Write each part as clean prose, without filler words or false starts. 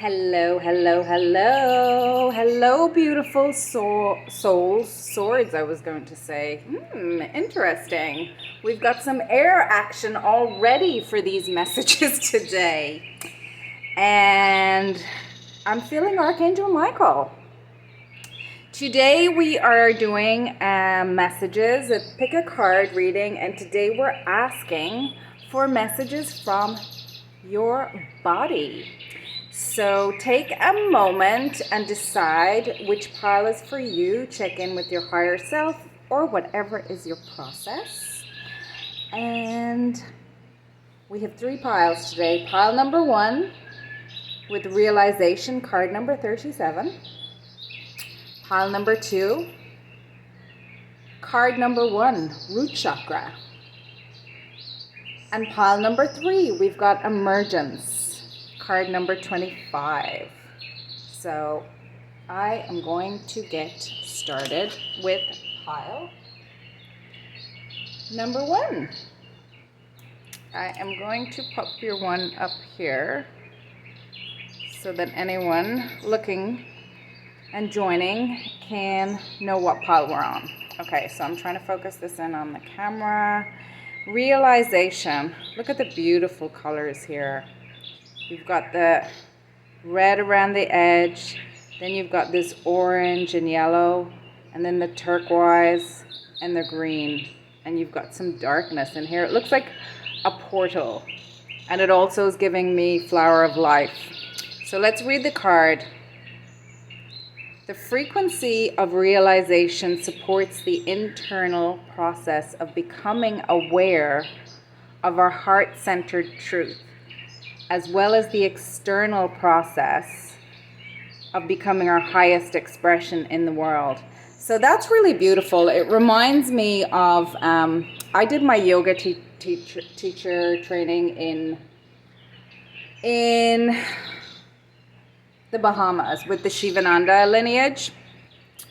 Hello, hello, hello. Hello, beautiful souls. Swords, I was going to say. Interesting. We've got some air action already for these messages today. And I'm feeling Archangel Michael. Today we are doing messages, a pick a card reading, and today we're asking for messages from your body. So take a moment and decide which pile is for you. Check in with your higher self or whatever is your process. And we have 3 piles today. Pile number 1 with realization, card number 37. Pile number 2, card number 1, root chakra. And pile number 3, we've got emergence, card number 25. So I am going to get started with pile number 1. I am going to pop your 1 up here so that anyone looking and joining can know what pile we're on. Okay, so I'm trying to focus this in on the camera. Realization. Look at the beautiful colors here. You've got the red around the edge, then you've got this orange and yellow, and then the turquoise and the green, and you've got some darkness in here. It looks like a portal, and it also is giving me flower of life. So let's read the card. The frequency of realization supports the internal process of becoming aware of our heart-centered truth, as well as the external process of becoming our highest expression in the world. So that's really beautiful. It reminds me of, I did my yoga teacher training in the Bahamas with the Shivananda lineage,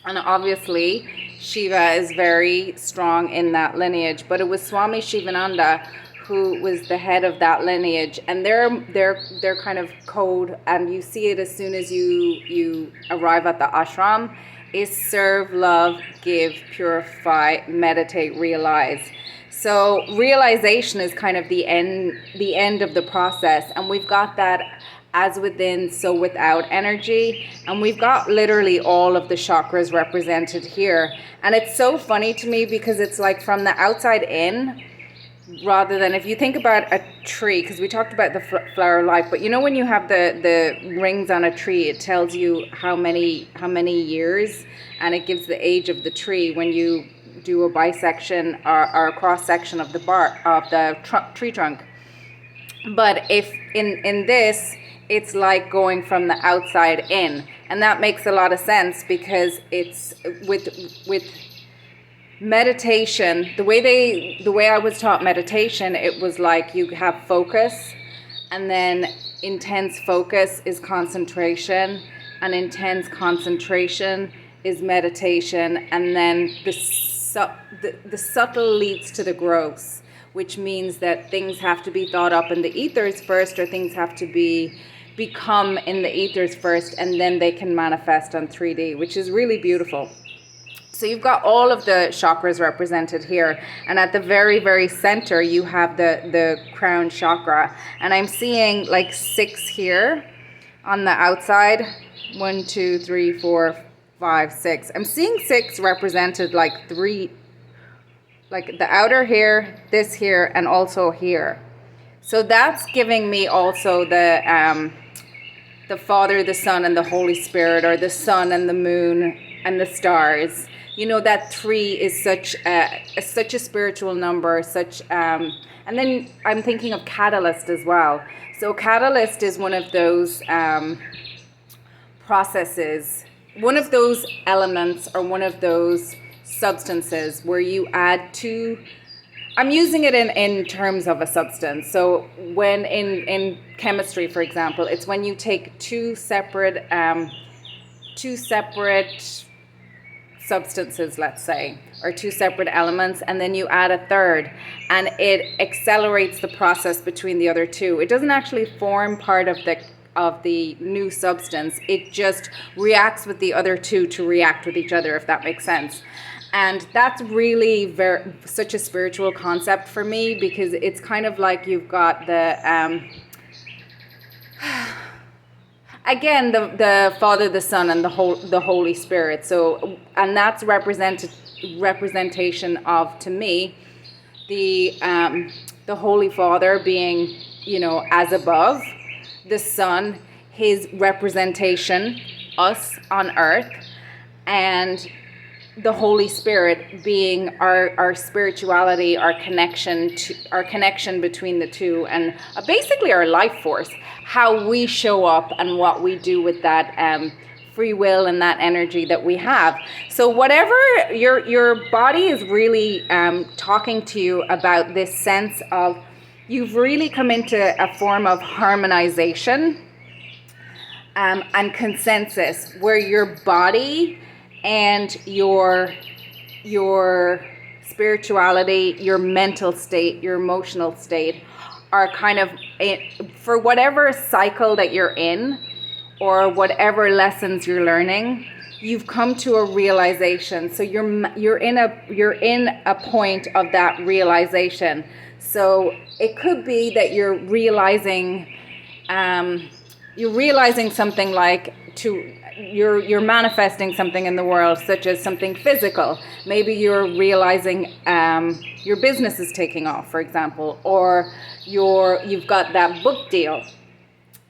and obviously Shiva is very strong in that lineage, but it was Swami Shivananda who was the head of that lineage, and their kind of code, and you see it as soon as you arrive at the ashram, is serve, love, give, purify, meditate, realize. So realization is kind of the end of the process, and we've got that as within, so without energy. And we've got literally all of the chakras represented here. And it's so funny to me because it's like from the outside in, rather than if you think about a tree, because we talked about the flower of life, but you know when you have the rings on a tree, it tells you how many years, and it gives the age of the tree when you do a bisection or a cross section of the bark of the tree trunk. But if in this, it's like going from the outside in, and that makes a lot of sense because it's with meditation. The way I was taught meditation, it was like you have focus, and then intense focus is concentration, and intense concentration is meditation, and then the subtle leads to the gross, which means that things have to be thought up in the ethers first, or things have to become in the ethers first, and then they can manifest on 3D, which is really beautiful. So you've got all of the chakras represented here, and at the very, very center you have the crown chakra, and I'm seeing like 6 here on the outside. 1, 2, 3, 4, 5, 6. I'm seeing 6 represented like 3, like the outer here, this here, and also here. So that's giving me also the Father, the Son, and the Holy Spirit, or the sun and the moon and the stars. You know, that 3 is such a spiritual number, and then I'm thinking of catalyst as well. So catalyst is one of those processes, one of those elements, or one of those substances where you add 2. I'm using it in terms of a substance. So when in chemistry, for example, it's when you take 2 separate substances, let's say, or 2 separate elements, and then you add a third, and it accelerates the process between the other 2. It doesn't actually form part of the new substance, it just reacts with the other two to react with each other, if that makes sense. And that's really such a spiritual concept for me, because it's kind of like you've got the again, the Father, the Son, and the Holy Spirit. So, and that's representation of, to me, the Holy Father being, as above, the Son, his representation, us on earth, and the Holy Spirit being our spirituality, our connection between the two, and basically our life force, how we show up and what we do with that free will and that energy that we have. So whatever your body is really talking to you about, this sense of you've really come into a form of harmonization and consensus, where your body and your spirituality, your mental state, your emotional state are kind of, for whatever cycle that you're in or whatever lessons you're learning, you've come to a realization. So you're in a point of that realization. So it could be that you're realizing something like you're manifesting something in the world, such as something physical. Maybe you're realizing your business is taking off, for example, or you've got that book deal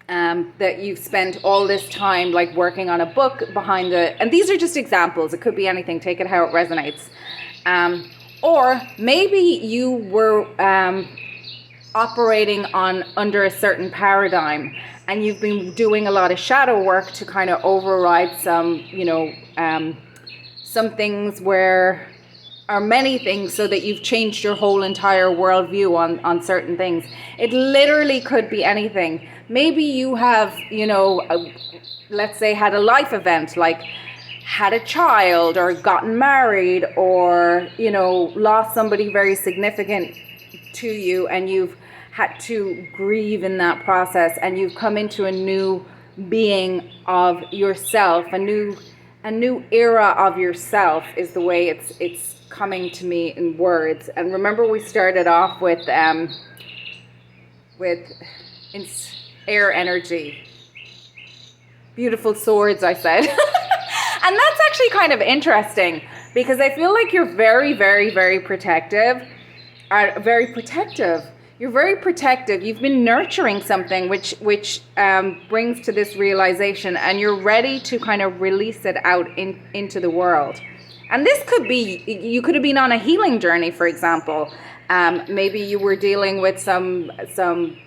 that you've spent all this time like working on a book behind it. And these are just examples. It could be anything. Take it how it resonates. Or maybe you were operating under a certain paradigm, and you've been doing a lot of shadow work to kind of override some things many things, so that you've changed your whole entire worldview on certain things. It literally could be anything. Maybe you have, let's say, had a life event, like had a child or gotten married, or, lost somebody very significant to you, and you've had to grieve in that process, and you've come into a new being of yourself, a new era of yourself is the way it's coming to me in words. And remember, we started off with air energy, beautiful swords, I said. And that's actually kind of interesting, because I feel like you're very, very, very protective. You're very protective. You've been nurturing something which brings to this realization, and you're ready to kind of release it out into the world. And this could be, you could have been on a healing journey, for example. Maybe you were dealing with some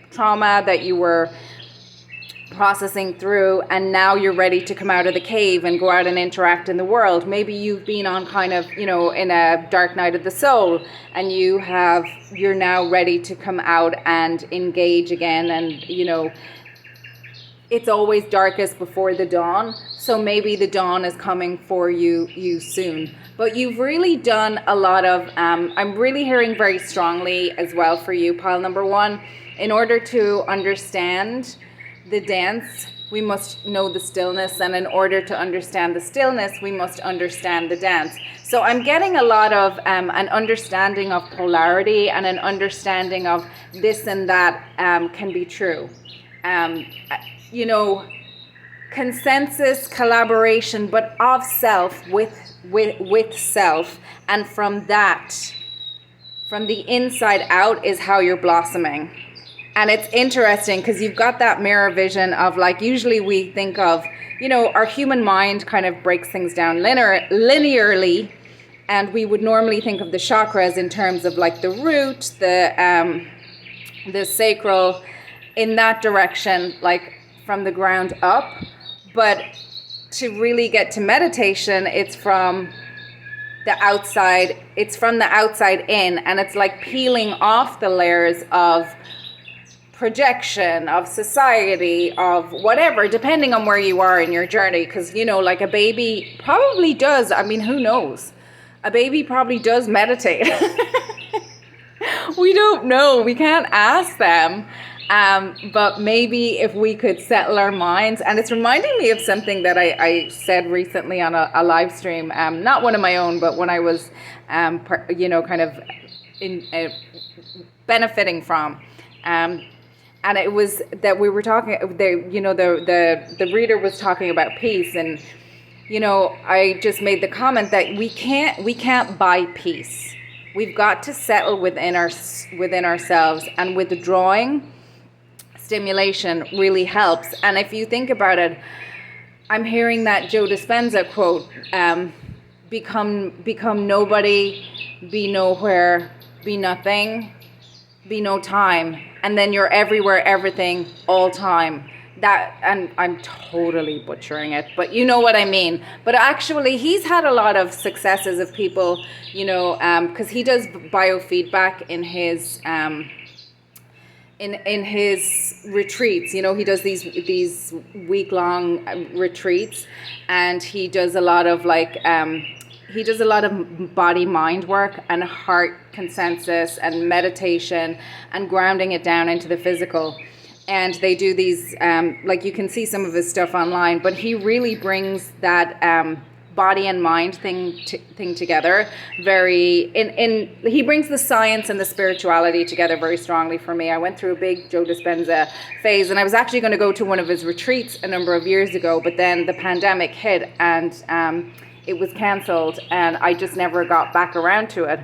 trauma that you were processing through, and now you're ready to come out of the cave and go out and interact in the world. Maybe you've been on kind of, in a dark night of the soul, and you're now ready to come out and engage again. And it's always darkest before the dawn, so maybe the dawn is coming for you soon. But you've really done a lot of I'm really hearing very strongly as well for you, pile number one, in order to understand the dance, we must know the stillness, and in order to understand the stillness, we must understand the dance. So I'm getting a lot of an understanding of polarity, and an understanding of this and that can be true. Consensus, collaboration, but of self with self, and from the inside out is how you're blossoming. And it's interesting because you've got that mirror vision of, like, usually we think of, our human mind kind of breaks things down linearly, and we would normally think of the chakras in terms of like the root, the sacral, in that direction, like from the ground up. But to really get to meditation, it's from the outside in, and it's like peeling off the layers of projection, of society, of whatever, depending on where you are in your journey. Because like a baby probably does, who knows, a baby probably does meditate. We don't know, we can't ask them. But maybe if we could settle our minds, and it's reminding me of something that I said recently on a live stream, not one of my own, but when I was, kind of benefiting from. And it was that we were talking, the reader was talking about peace, and I just made the comment that we can't buy peace. We've got to settle within ourselves, and withdrawing stimulation really helps. And if you think about it, I'm hearing that Joe Dispenza quote, become nobody, be nowhere, be nothing, be no time, and then you're everywhere, everything, all time. That, and I'm totally butchering it, but you know what I mean. But actually, he's had a lot of successes of people, because he does biofeedback in his in his retreats. He does these week-long retreats, and he does a lot of body-mind work and heart consensus and meditation and grounding it down into the physical. And they do these, you can see some of his stuff online, but he really brings that body and mind thing together. He brings the science and the spirituality together very strongly for me. I went through a big Joe Dispenza phase, and I was actually going to go to one of his retreats a number of years ago, but then the pandemic hit, and it was canceled, and I just never got back around to it.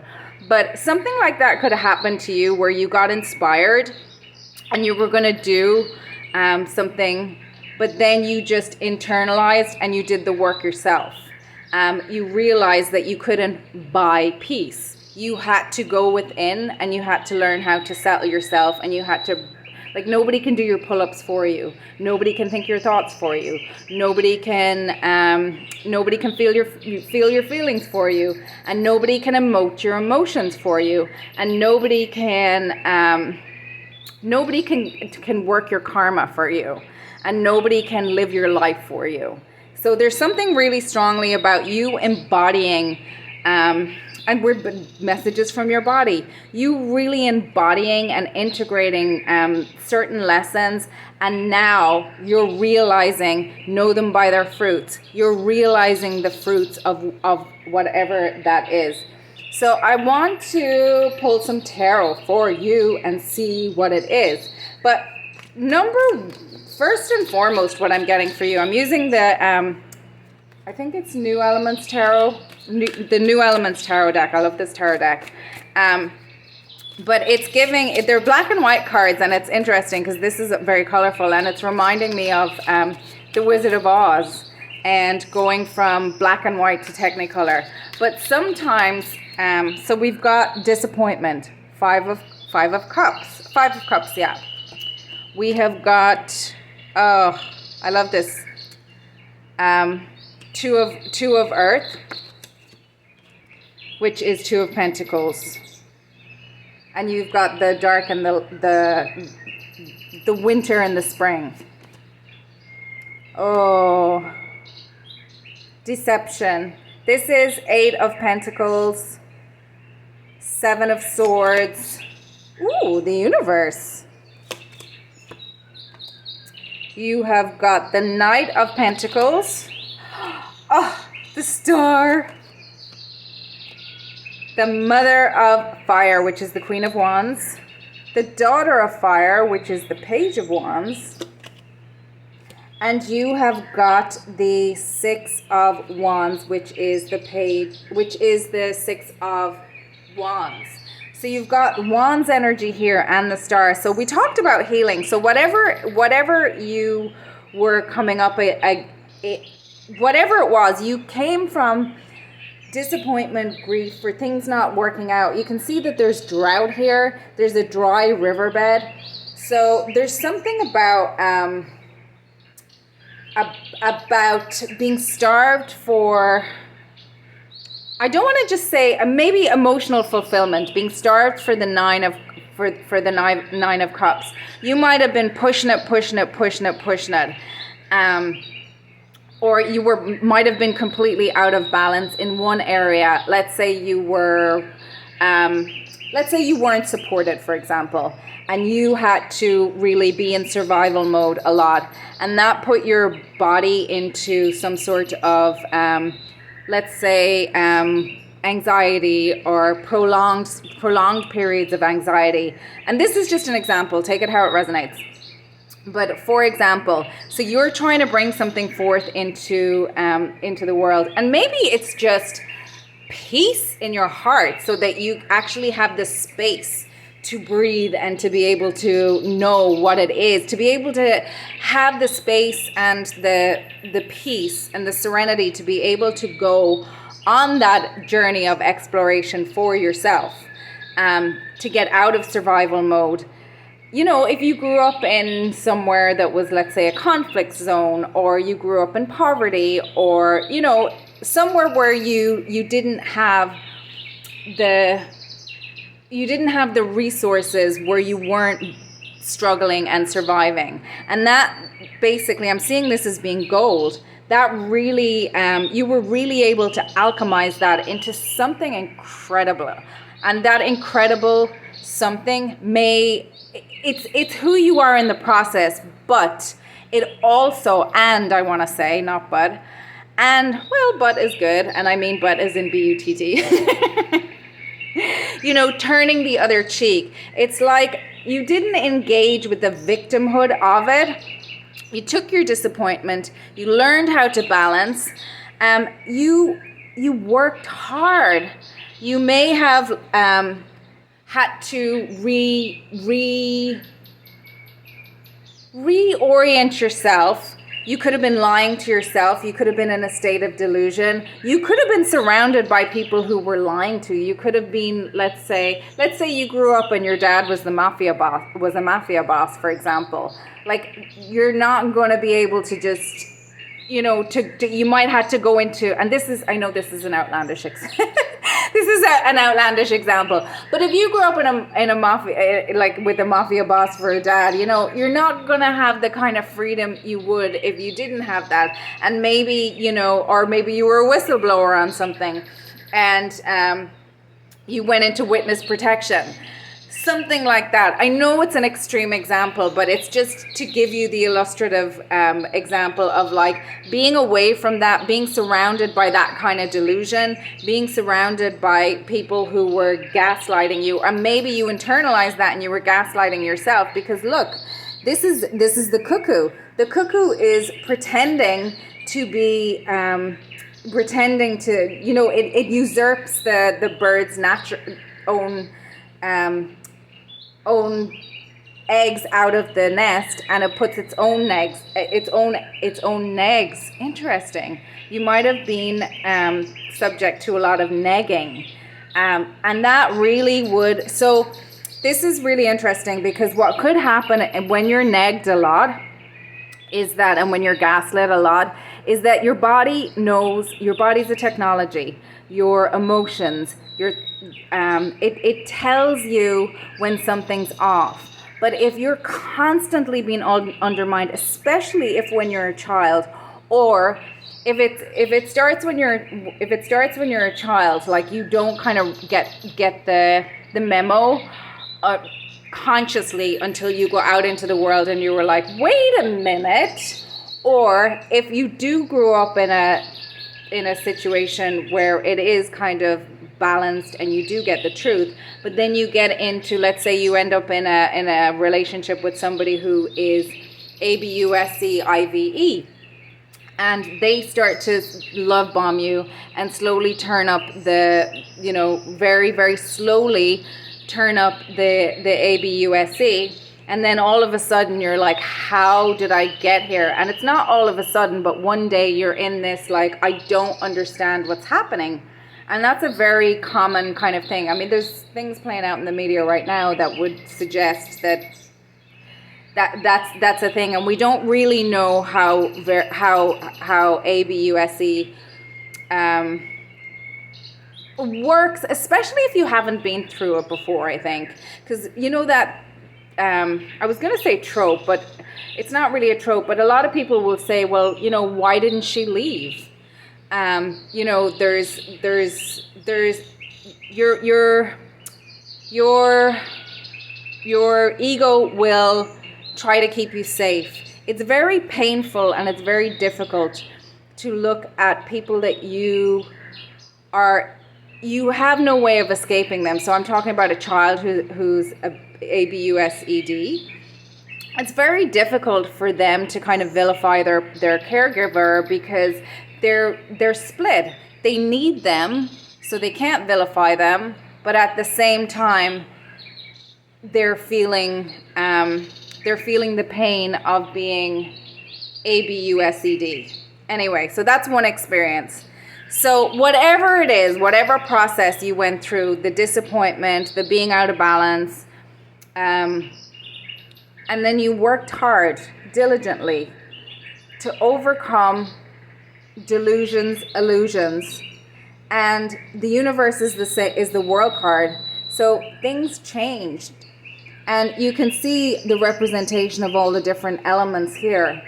But something like that could have happened to you, where you got inspired and you were going to do something, but then you just internalized and you did the work yourself. You realized that you couldn't buy peace. You had to go within, and you had to learn how to settle yourself, and you had to, nobody can do your pull-ups for you. Nobody can think your thoughts for you. Nobody can feel your feelings for you, and nobody can emote your emotions for you, and nobody can work your karma for you, and nobody can live your life for you. So there's something really strongly about you embodying, and we're messages from your body. You really embodying and integrating certain lessons, and now you're realizing, know them by their fruits. You're realizing the fruits of whatever that is. So I want to pull some tarot for you and see what it is. But first and foremost, what I'm getting for you, I'm using the, I think it's New Elements Tarot, the New Elements Tarot deck. I love this tarot deck. But they're black and white cards, and it's interesting because this is very colorful, and it's reminding me of The Wizard of Oz, and going from black and white to Technicolor. But sometimes, so we've got disappointment, five of cups, yeah. We have got, oh, I love this, two of earth, which is two of pentacles. And you've got the dark and the winter and the spring. Oh, deception. This is 8 of pentacles, 7 of swords. Ooh, the universe. You have got the Knight of Pentacles. Oh, the Star. The Mother of Fire, which is the Queen of Wands. The Daughter of Fire, which is the Page of Wands. And you have got the 6 of Wands, which is the 6 of Wands. So you've got Wands energy here and the Star. So we talked about healing. So whatever you were coming up, whatever it was, you came from disappointment, grief, for things not working out. You can see that there's drought here. There's a dry riverbed. So there's something about being starved for, I don't want to just say, maybe emotional fulfillment, being starved for the nine of cups. You might have been pushing it, or you might have been completely out of balance in one area. Let's say you were let's say you weren't supported, for example, and you had to really be in survival mode a lot, and that put your body into some sort of, let's say, anxiety or prolonged periods of anxiety. And this is just an example, take it how it resonates. But for example, so you're trying to bring something forth into the world, and maybe it's just peace in your heart, so that you actually have the space to breathe and to be able to know what it is, to be able to have the space and the peace and the serenity to be able to go on that journey of exploration for yourself, to get out of survival mode. You know, if you grew up in somewhere that was, let's say, a conflict zone, or you grew up in poverty, or, you know, somewhere where you didn't have the resources, where you weren't struggling and surviving. And that basically, I'm seeing this as being gold. That really, you were really able to alchemize that into something incredible. And that incredible something it's who you are in the process, but it also, and I want to say, not but, and, well, but is good, and I mean but as in B-U-T-T. You know, turning the other cheek. It's like you didn't engage with the victimhood of it. You took your disappointment. You learned how to balance. You worked hard. You may have had to reorient yourself. You could have been lying to yourself. You could have been in a state of delusion. You could have been surrounded by people who were lying to you. You could have been, let's say you grew up and your dad was a mafia boss, for example. Like, you're not going to be able to just, you know, you might have to go into, and I know this is an outlandish an outlandish example, but if you grew up in a mafia, like with a mafia boss for a dad, you know, you're not gonna have the kind of freedom you would if you didn't have that. And maybe, you know, or maybe you were a whistleblower on something, and you went into witness protection. Something like that. I know it's an extreme example, but it's just to give you the illustrative example of, like, being away from that, being surrounded by that kind of delusion, being surrounded by people who were gaslighting you, or maybe you internalized that and you were gaslighting yourself. Because look, this is the cuckoo. The cuckoo is pretending to be, you know, it usurps the bird's own eggs out of the nest, and it puts its own eggs. Interesting. You might have been subject to a lot of negging, and that really would. So this is really interesting, because what could happen when you're negged a lot is that, and when you're gaslit a lot, is that your body knows. Your body's a technology. Your emotions, it tells you when something's off. But if you're constantly being undermined, especially when you're a child, or if it starts when you're a child, like, you don't kind of get the memo consciously until you go out into the world and you were like, wait a minute. Or if you do grow up in a situation where it is kind of balanced and you do get the truth, but then you get into, let's say you end up in a relationship with somebody who is ABUSCIVE, and they start to love bomb you and slowly turn up very, very slowly turn up the ABUSC. And then all of a sudden you're like, how did I get here? And it's not all of a sudden, but one day you're in this, like, I don't understand what's happening. And that's a very common kind of thing. I mean, there's things playing out in the media right now that would suggest that's a thing. And we don't really know how ABUSC works, especially if you haven't been through it before, I think. Because you know that, I was going to say trope, but it's not really a trope, but a lot of people will say, well, you know, why didn't she leave? You know, there's your ego will try to keep you safe. It's very painful and it's very difficult to look at people that you have no way of escaping them. So I'm talking about a child who's ABUSED. It's very difficult for them to kind of vilify their caregiver because they're split. They need them, so they can't vilify them, but at the same time they're feeling the pain of being ABUSED. Anyway, so that's one experience. So whatever it is, whatever process you went through, the disappointment, the being out of balance, and then you worked hard, diligently, to overcome delusions, illusions, and the universe is the world card. So things changed, and you can see the representation of all the different elements here.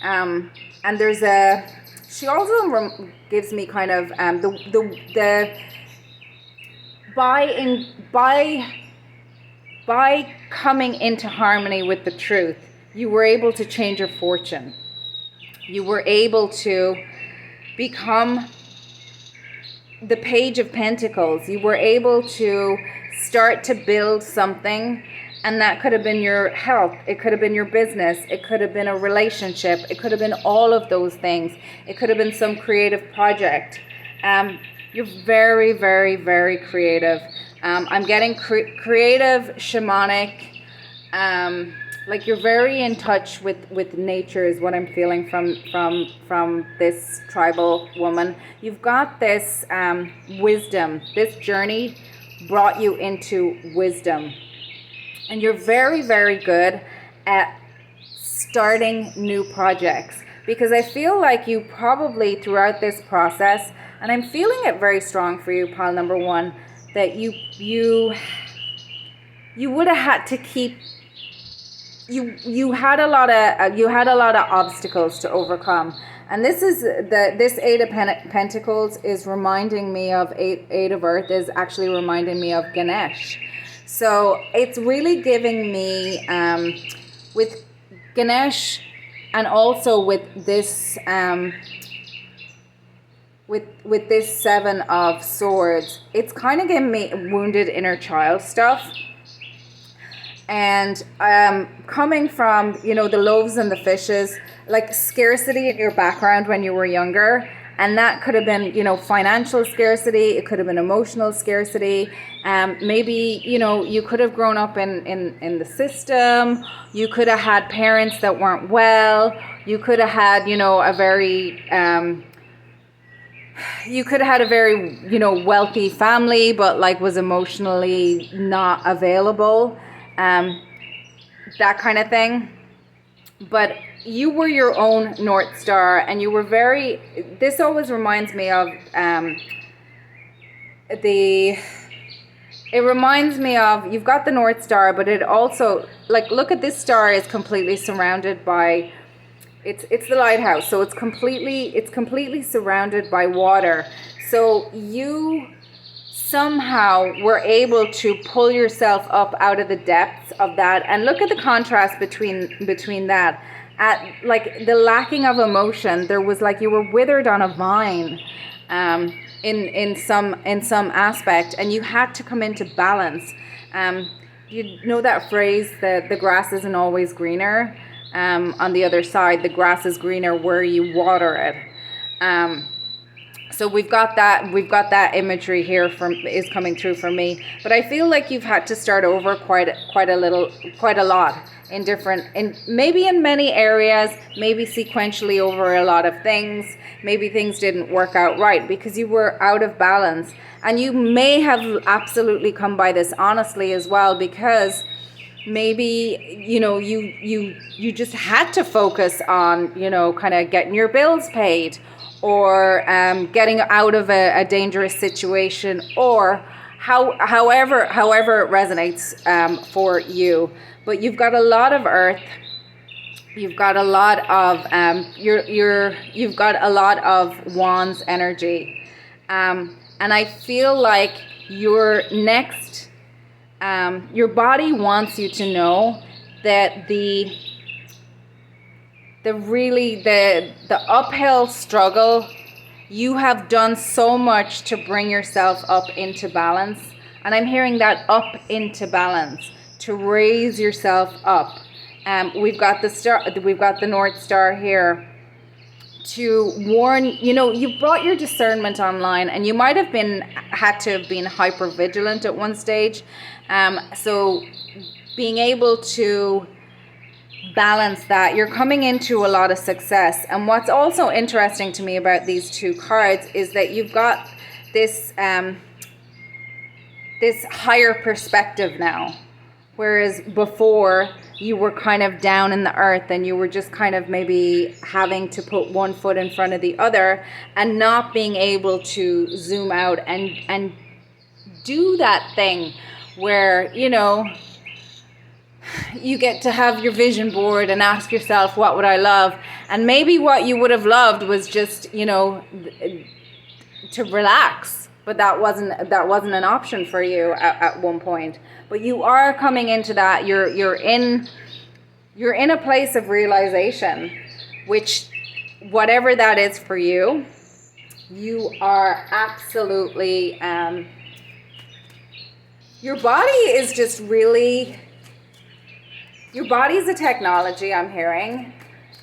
And there's she also gives me kind of by coming into harmony with the truth, you were able to change your fortune. You were able to become the Page of Pentacles. You were able to start to build something, and that could have been your health, it could have been your business, it could have been a relationship, it could have been all of those things. It could have been some creative project. You're very, very, very creative. I'm getting creative, shamanic, like you're very in touch with nature is what I'm feeling from this tribal woman. You've got this wisdom. This journey brought you into wisdom. And you're very, very good at starting new projects, because I feel like you probably throughout this process, and I'm feeling it very strong for you, pile number one, that you would have had to keep, you had a lot of obstacles to overcome. And this is this Eight of Pentacles is reminding me of Eight of Earth is actually reminding me of Ganesh. So it's really giving me with Ganesh, and also with this with this Seven of Swords, it's kind of giving me wounded inner child stuff. And coming from, the loaves and the fishes, like scarcity in your background when you were younger. And that could have been, financial scarcity. It could have been emotional scarcity. Maybe, you could have grown up in the system. You could have had parents that weren't well. You could have had, a very... you could have had a very, wealthy family, but was emotionally not available. That kind of thing. But you were your own North Star, and you were this always reminds me of, it reminds me of, you've got the North Star, but it also, look at this star is completely surrounded by, it's the lighthouse, so it's completely surrounded by water. So you somehow were able to pull yourself up out of the depths of that. And look at the contrast between that. At the lacking of emotion, there was you were withered on a vine in some aspect, and you had to come into balance. You know that phrase that the grass isn't always greener on the other side. The grass is greener where you water it. So we've got that imagery here is coming through for me. But I feel like you've had to start over quite a lot maybe in many areas, maybe sequentially over a lot of things. Maybe things didn't work out right because you were out of balance. And you may have absolutely come by this honestly as well, because maybe, you just had to focus on, kind of getting your bills paid, or getting out of a dangerous situation, or however it resonates for you. But you've got a lot of earth. You've got a lot of you've got a lot of wands energy, and I feel like your next Your body wants you to know that the uphill struggle, you have done so much to bring yourself up into balance. And I'm hearing that up into balance, to raise yourself up. We've got the star, we've got the North Star here to warn, you've brought your discernment online, and you might have had to have been hyper vigilant at one stage. So being able to balance that, you're coming into a lot of success. And what's also interesting to me about these two cards is that you've got this this higher perspective now, whereas before you were kind of down in the earth and you were just kind of maybe having to put one foot in front of the other and not being able to zoom out and do that thing where, you get to have your vision board and ask yourself, what would I love? And maybe what you would have loved was just, to relax. But that wasn't an option for you at one point. But you are coming into that. You're in a place of realization, which whatever that is for you, you are absolutely. Your body is just really. Your body is a technology, I'm hearing.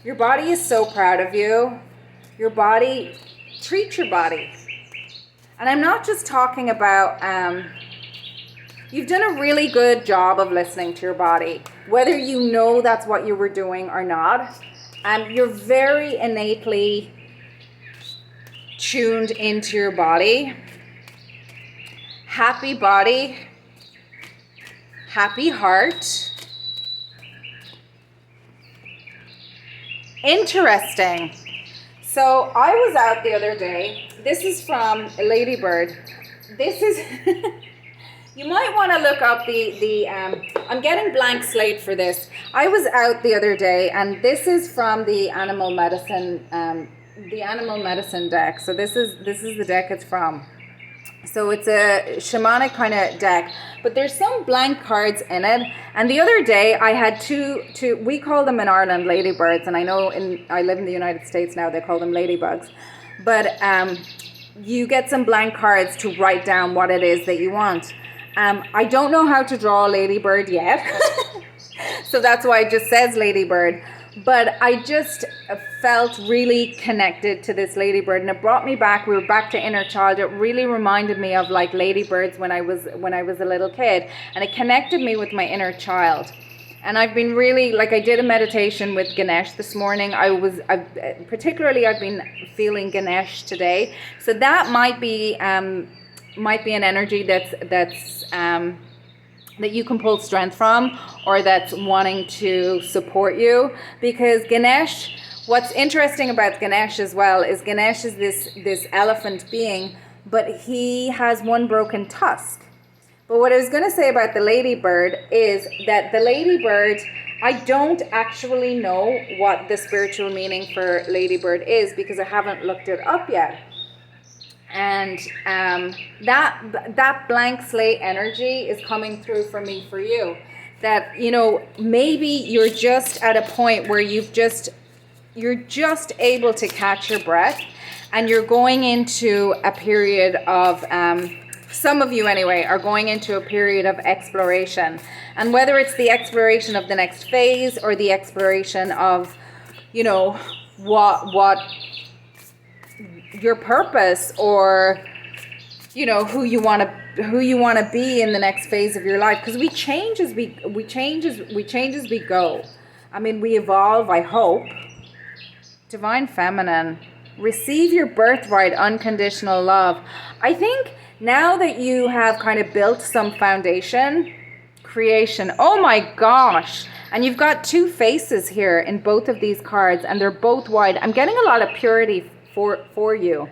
Your body is so proud of you. Your body, treat your body. And I'm not just talking about, you've done a really good job of listening to your body. Whether you know that's what you were doing or not, you're very innately tuned into your body. Happy body, happy heart. Interesting. So I was out the other day. This is from Ladybird. This is, you might want to look up I'm getting blank slate for this. I was out the other day, and this is from the animal medicine deck. So this is the deck it's from. So it's a shamanic kind of deck, but there's some blank cards in it. And the other day I had two, we call them in Ireland ladybirds, and I know I live in the United States now, they call them ladybugs. But you get some blank cards to write down what it is that you want. I don't know how to draw a ladybird yet, so that's why it just says ladybird. But I just felt really connected to this ladybird, and it brought me back. We were back to inner child. It really reminded me of like ladybirds when I was a little kid, and it connected me with my inner child. And I've been really, like, I did a meditation with Ganesh this morning. I've been feeling Ganesh today, so that might be an energy that's that you can pull strength from, or that's wanting to support you. Because Ganesh, what's interesting about Ganesh as well is Ganesh is this elephant being, but he has one broken tusk. But what I was going to say about the ladybird is that the ladybird, I don't actually know what the spiritual meaning for ladybird is because I haven't looked it up yet. And that blank slate energy is coming through for me, for you. That, maybe you're just at a point where you're just able to catch your breath, and you're going into a period of, some of you anyway, are going into a period of exploration. And whether it's the exploration of the next phase or the exploration of, what your purpose, or who you want to be in the next phase of your life, because we change as we go. I mean, we evolve, I hope. Divine Feminine, receive your birthright, unconditional love. I think now that you have kind of built some foundation, creation, oh my gosh, and you've got two faces here in both of these cards, and they're both wide. I'm getting a lot of purity for you.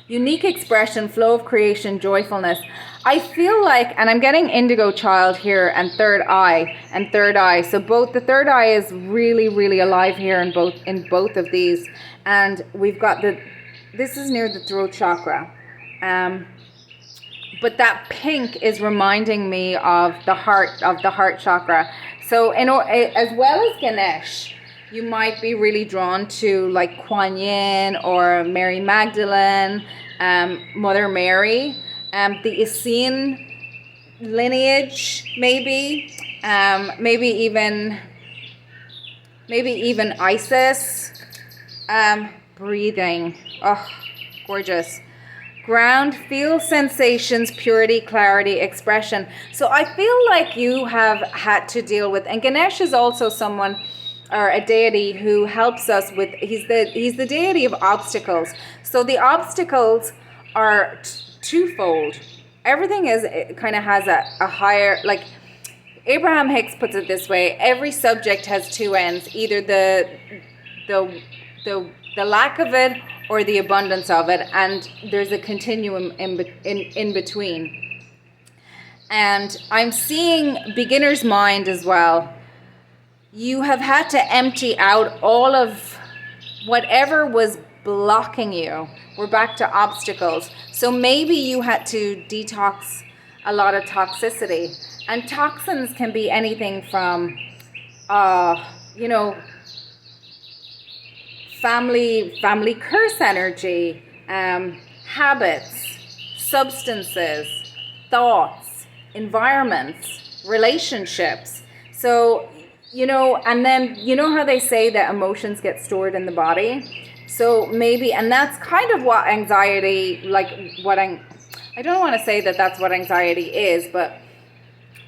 Unique expression, flow of creation, joyfulness. I feel like, and I'm getting indigo child here, and third eye. So both the third eye is really, really alive here in both of these. And we've got this is near the throat chakra. but that pink is reminding me of the heart chakra. So as well as Ganesh, you might be really drawn to like Kuan Yin or Mary Magdalene, Mother Mary, the Essene lineage, maybe even Isis. Breathing, oh, gorgeous. Ground, feel sensations, purity, clarity, expression. So I feel like you have had to deal with, and Ganesh is also someone or a deity who helps us with, he's the deity of obstacles. So the obstacles are twofold. Everything kind of has a higher, like Abraham Hicks puts it this way: every subject has two ends, either the lack of it or the abundance of it, and there's a continuum in between. And I'm seeing beginner's mind as well. You have had to empty out all of whatever was blocking you. We're back to obstacles. So maybe you had to detox a lot of toxicity. And toxins can be anything from, family curse energy, habits, substances, thoughts, environments, relationships. So, and then how they say that emotions get stored in the body. So maybe, and that's kind of what anxiety, I don't want to say that that's what anxiety is, but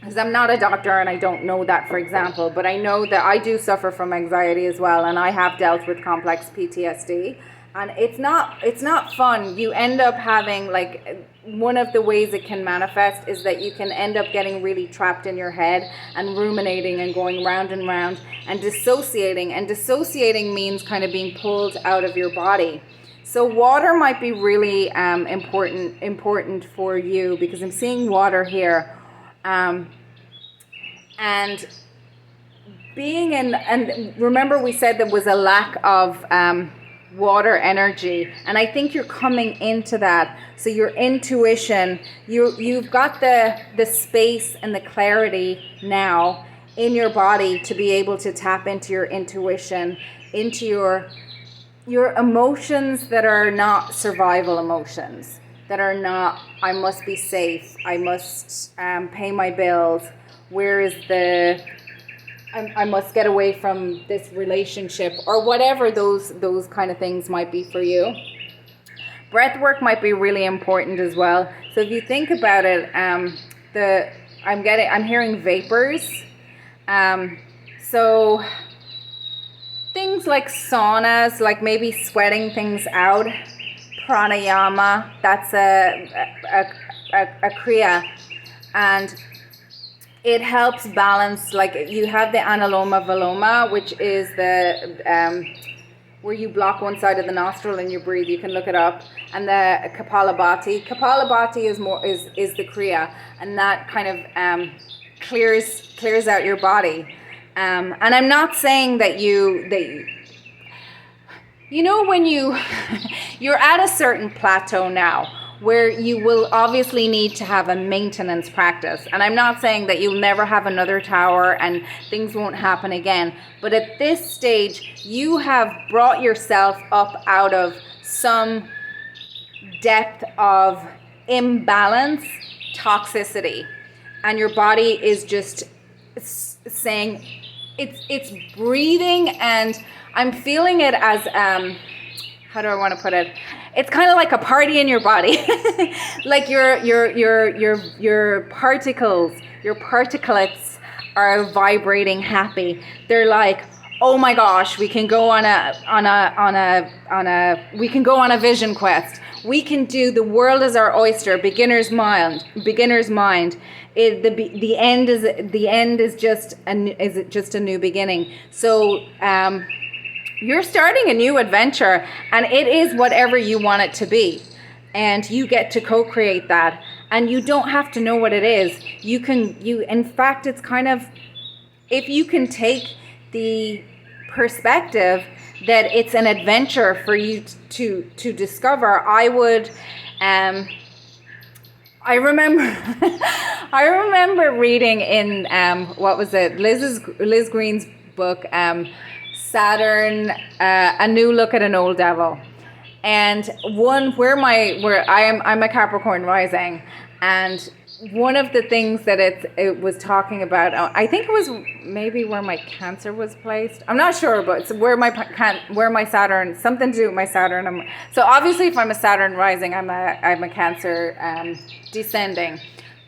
because I'm not a doctor and I don't know that, for example, but I know that I do suffer from anxiety as well, and I have dealt with complex PTSD, and it's not fun. You end up having, like, one of the ways it can manifest is that you can end up getting really trapped in your head and ruminating and going round and round and dissociating, and dissociating means kind of being pulled out of your body. So water might be really important for you, because I'm seeing water here. And being in, and remember we said there was a lack of water energy, and I think you're coming into that. So your intuition, you've got the space and the clarity now in your body to be able to tap into your intuition, into your emotions that are not survival emotions, that are not, I must be safe, I must pay my bills, where is I must get away from this relationship, or whatever those kind of things might be for you. Breath work might be really important as well. So if you think about it, I'm hearing vapors. So things like saunas, like maybe sweating things out. Pranayama, that's a kriya, and it helps balance. Like, you have the Anuloma Viloma, which is the where you block one side of the nostril and you breathe. You can look it up. And the Kapalabhati. Kapalabhati is the kriya, and that kind of clears out your body. And I'm not saying that when you're at a certain plateau now where you will obviously need to have a maintenance practice. And I'm not saying that you'll never have another tower and things won't happen again. But at this stage, you have brought yourself up out of some depth of imbalance, toxicity. And your body is just saying, it's breathing, and I'm feeling it as, how do I want to put it? It's kind of like a party in your body. Like your particles, your particulates are vibrating happy. They're like, oh my gosh, we can go on a vision quest. We can do, the world is our oyster. Beginner's mind. The end is just a new beginning. So you're starting a new adventure, and it is whatever you want it to be, and you get to co-create that, and you don't have to know what it is. In fact, it's kind of, if you can take the perspective that it's an adventure for you to discover, I would I remember, I remember reading in what was it, Liz Green's book, Saturn, A New Look at an Old Devil, and I'm a Capricorn rising, and one of the things that it was talking about, I think it was maybe where my Cancer was placed. I'm not sure, but it's where my Saturn, something to do with my Saturn. So obviously, if I'm a Saturn rising, I'm a Cancer descending.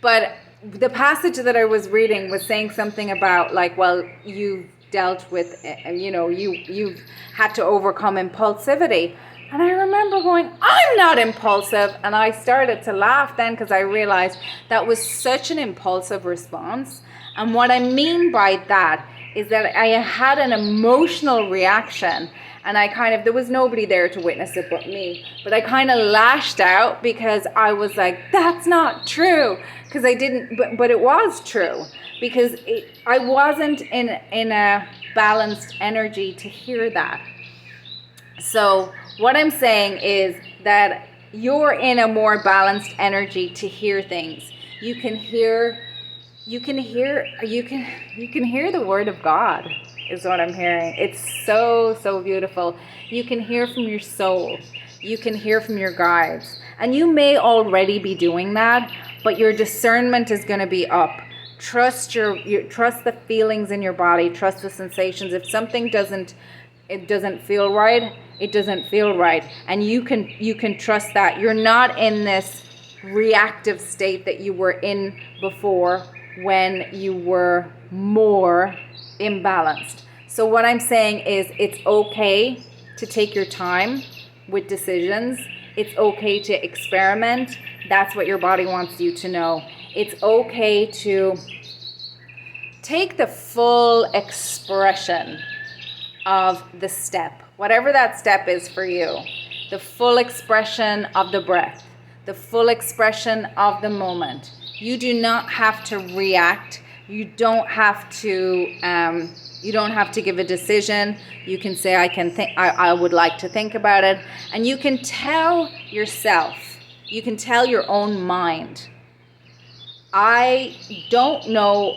But the passage that I was reading was saying something about like, well, you've dealt with, you've had to overcome impulsivity. And I remember going, I'm not impulsive. And I started to laugh then because I realized that was such an impulsive response. And what I mean by that is that I had an emotional reaction, and there was nobody there to witness it but me. But I kind of lashed out because I was like, that's not true. Because I didn't, but it was true. Because I wasn't in a balanced energy to hear that. So what I'm saying is that you're in a more balanced energy to hear things. You can hear the word of God is what I'm hearing. It's so, so beautiful. You can hear from your soul. You can hear from your guides. And you may already be doing that, but your discernment is going to be up. Trust trust the feelings in your body. Trust the sensations. If something doesn't feel right, it doesn't feel right, and you can trust that you're not in this reactive state that you were in before when you were more imbalanced. So what I'm saying is it's okay to take your time with decisions. It's okay to experiment. That's what your body wants you to know. It's okay to take the full expression of the step, whatever that step is for you, the full expression of the breath, the full expression of the moment. You do not have to react. You don't have to give a decision. You can say, I would like to think about it. And you can tell yourself, you can tell your own mind, I don't know.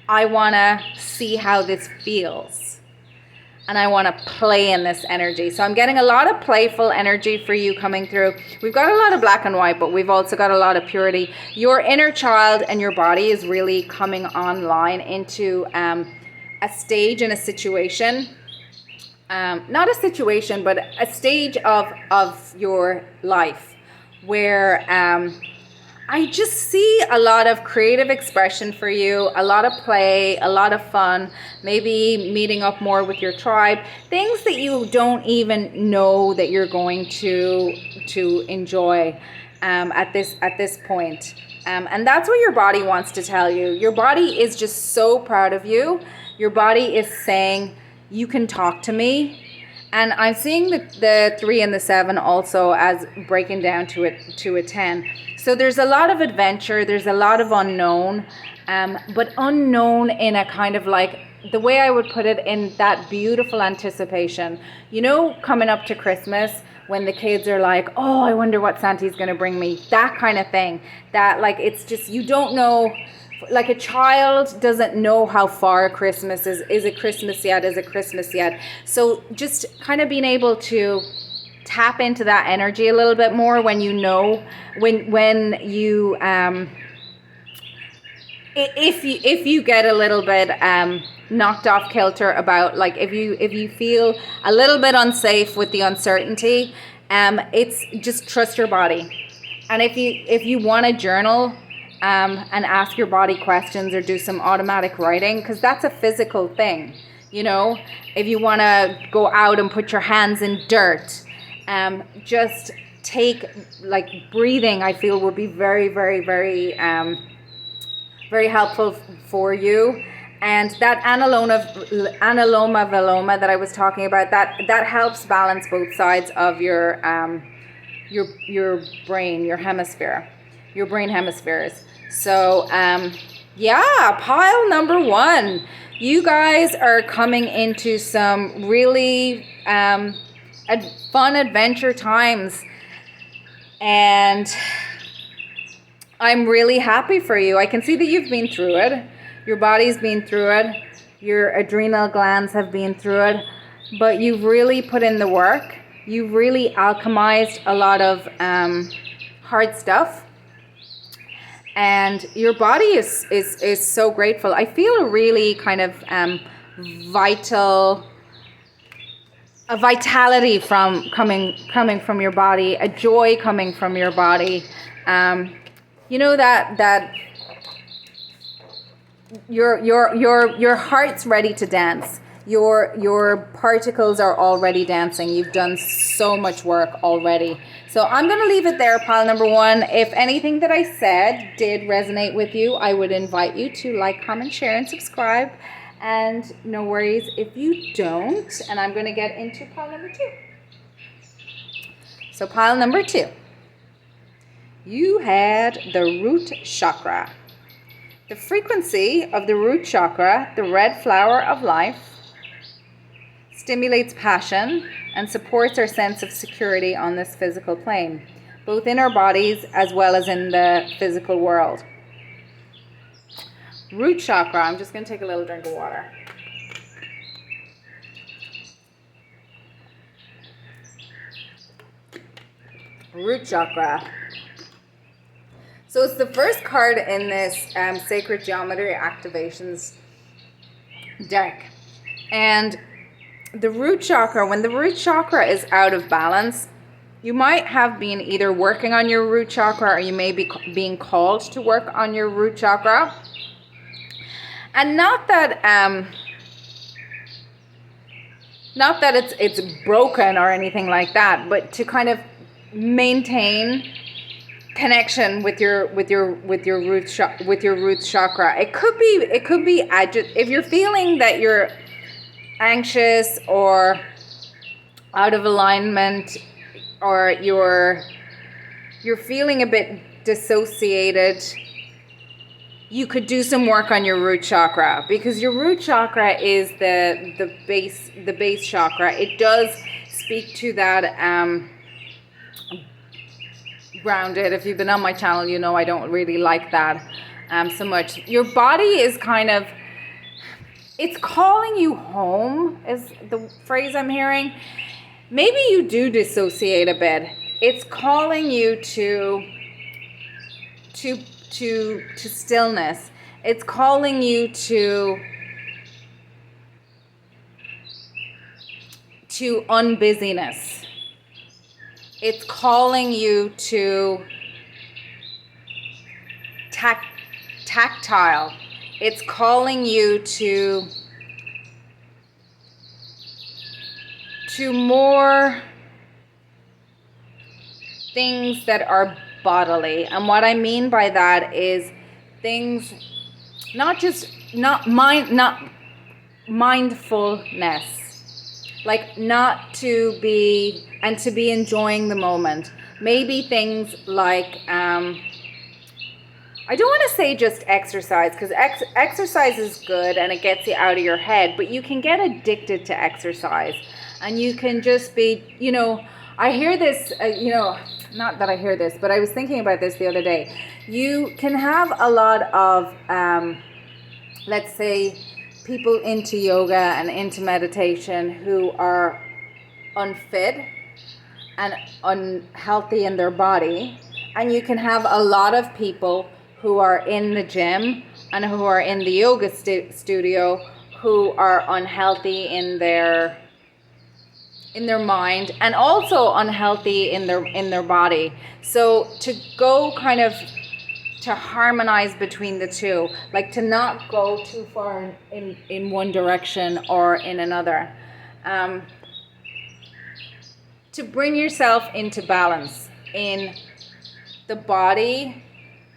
I want to see how this feels. And I want to play in this energy. So I'm getting a lot of playful energy for you coming through. We've got a lot of black and white, but we've also got a lot of purity. Your inner child and your body is really coming online into a stage and a situation. Not a situation, but a stage of your life where I just see a lot of creative expression for you, a lot of play, a lot of fun, maybe meeting up more with your tribe, things that you don't even know that you're going to enjoy at this point. And that's what your body wants to tell you. Your body is just so proud of you. Your body is saying, you can talk to me. And I'm seeing the 3 and the 7 also as breaking down to a 10. So there's a lot of adventure, there's a lot of unknown, but unknown in a kind of like, the way I would put it, in that beautiful anticipation. You know, coming up to Christmas, when the kids are like, oh, I wonder what Santa's going to bring me, that kind of thing. That like, it's just, you don't know, like a child doesn't know how far Christmas is. Is it Christmas yet? Is it Christmas yet? So just kind of being able to tap into that energy a little bit more when you know, when you if you get a little bit knocked off kilter about, like, if you feel a little bit unsafe with the uncertainty, it's just trust your body. And if you want to journal and ask your body questions or do some automatic writing, because that's a physical thing, you know. If you want to go out and put your hands in dirt, just take, like, breathing, I feel would be very, very, very, very helpful for you. And that analoma viloma that I was talking about, that helps balance both sides of your brain, your brain hemispheres. So yeah, pile number 1, you guys are coming into some really fun adventure times, and I'm really happy for you. I can see that you've been through it. Your body's been through it. Your adrenal glands have been through it. But you've really put in the work. You've really alchemized a lot of hard stuff. And your body is so grateful. I feel a really kind of vitality from coming from your body, a joy coming from your body. You know that your heart's ready to dance. Your particles are already dancing. You've done so much work already. So I'm going to leave it there, pile number one. If anything that I said did resonate with you, I would invite you to like, comment, share, and subscribe. And no worries if you don't. And I'm going to get into pile number two. So pile number two. You had the root chakra. The frequency of the root chakra, the red flower of life, stimulates passion and supports our sense of security on this physical plane, both in our bodies as well as in the physical world. Root chakra, I'm just going to take a little drink of water. Root chakra. So it's the first card in this Sacred Geometry Activations deck. And the root chakra, when the root chakra is out of balance, you might have been either working on your root chakra or you may be being called to work on your root chakra. And not that it's broken or anything like that, but to kind of maintain connection with your root chakra. It could be if you're feeling that you're anxious or out of alignment, or you're feeling a bit dissociated, you could do some work on your root chakra, because your root chakra is the base chakra. It does speak to that grounded. If you've been on my channel, you know I don't really like that so much. Your body is kind of, it's calling you home, is the phrase I'm hearing. Maybe you do dissociate a bit. It's calling you to stillness. It's calling you to unbusyness. It's calling you to tactile. It's calling you to more things that are bodily. And what I mean by that is things, not mindfulness, like not to be, and to be enjoying the moment. Maybe things like, I don't want to say just exercise, because exercise is good and it gets you out of your head, but you can get addicted to exercise, and you can just be, I hear this, not that I hear this, but I was thinking about this the other day. You can have a lot of, let's say, people into yoga and into meditation who are unfit and unhealthy in their body, and you can have a lot of people who are in the gym and who are in the yoga studio who are unhealthy in their mind, and also unhealthy in their body. So to go kind of to harmonize between the two, like to not go too far in one direction or in another, to bring yourself into balance in the body,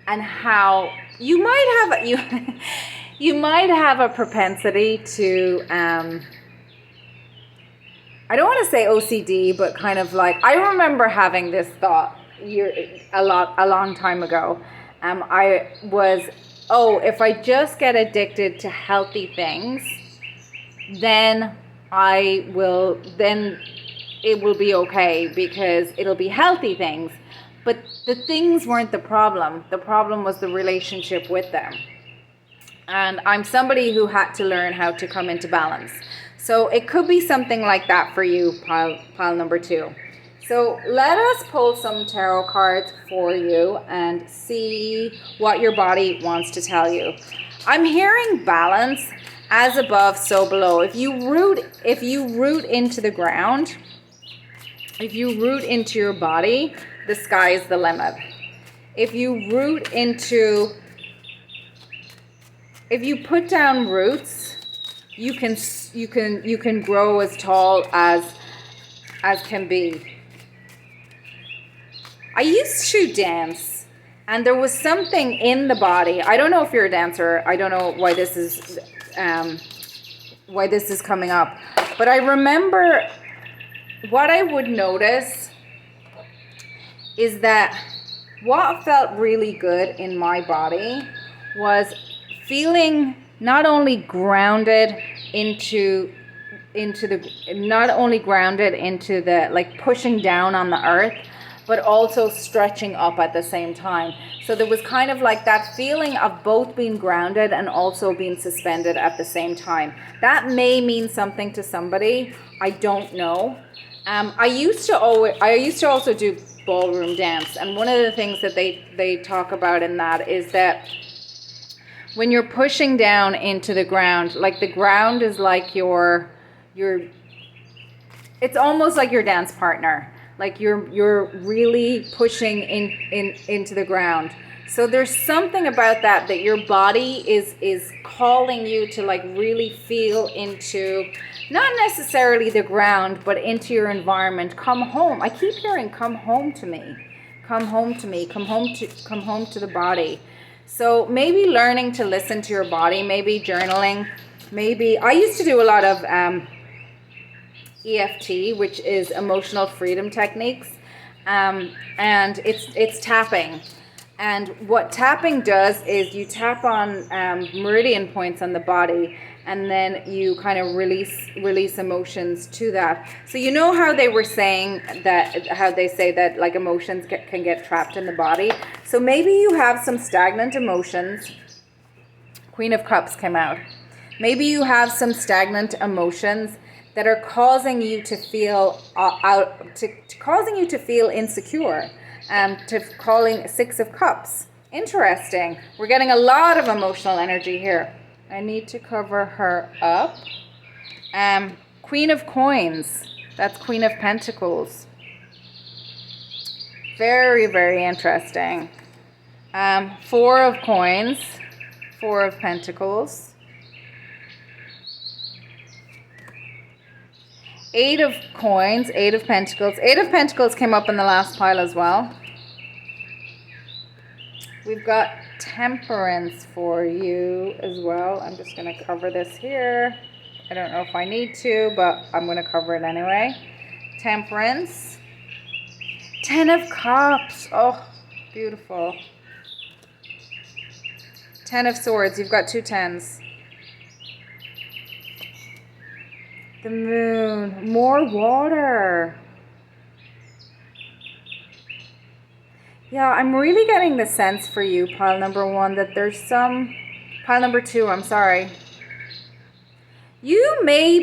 and how you might have a propensity to I don't want to say OCD, but kind of like, I remember having this thought a long time ago. I was, if I just get addicted to healthy things, then it will be okay, because it'll be healthy things. but the things weren't the problem. The problem was the relationship with them. And I'm somebody who had to learn how to come into balance. So it could be something like that for you, pile number 2. So let us pull some tarot cards for you and see what your body wants to tell you. I'm hearing balance, as above, so below. If you root into the ground, if you root into your body, the sky is the limit. If you put down roots, you can grow as tall as can be. I used to dance, and there was something in the body. I don't know if you're a dancer. I don't know why this is coming up, but I remember what I would notice is that what felt really good in my body was feeling not only grounded into the like pushing down on the earth, but also stretching up at the same time. So there was kind of like that feeling of both being grounded and also being suspended at the same time. That may mean something to somebody. I don't know. I used to also do ballroom dance, and one of the things that they talk about in that is that when you're pushing down into the ground, like the ground is like it's almost like your dance partner. Like you're really pushing into the ground. So there's something about that your body is calling you to like really feel into, not necessarily the ground, but into your environment. Come home. I keep hearing come home to me. Come home to me. Come home to the body. So maybe learning to listen to your body, maybe journaling, maybe I used to do a lot of EFT, which is emotional freedom techniques, and it's tapping. And what tapping does is you tap on meridian points on the body, and then you kind of release emotions to that. So you know how they were saying that, how they say that like emotions can get trapped in the body. So maybe you have some stagnant emotions. Queen of Cups came out. Maybe you have some stagnant emotions that are causing you to feel causing you to feel insecure. To calling 6 of Cups. Interesting. We're getting a lot of emotional energy here. I need to cover her up. Queen of Coins. That's Queen of Pentacles. Very, very interesting. 4 of Coins. 4 of Pentacles. 8 of Coins, 8 of Pentacles. 8 of Pentacles came up in the last pile as well. We've got Temperance for you as well. I'm just going to cover this here. I don't know if I need to, but I'm going to cover it anyway. Temperance. 10 of Cups. Oh, beautiful. 10 of Swords. You've got 2 10s. The Moon, more water. Yeah, I'm really getting the sense for you, pile number 1, that there's some, pile number 2, I'm sorry. You may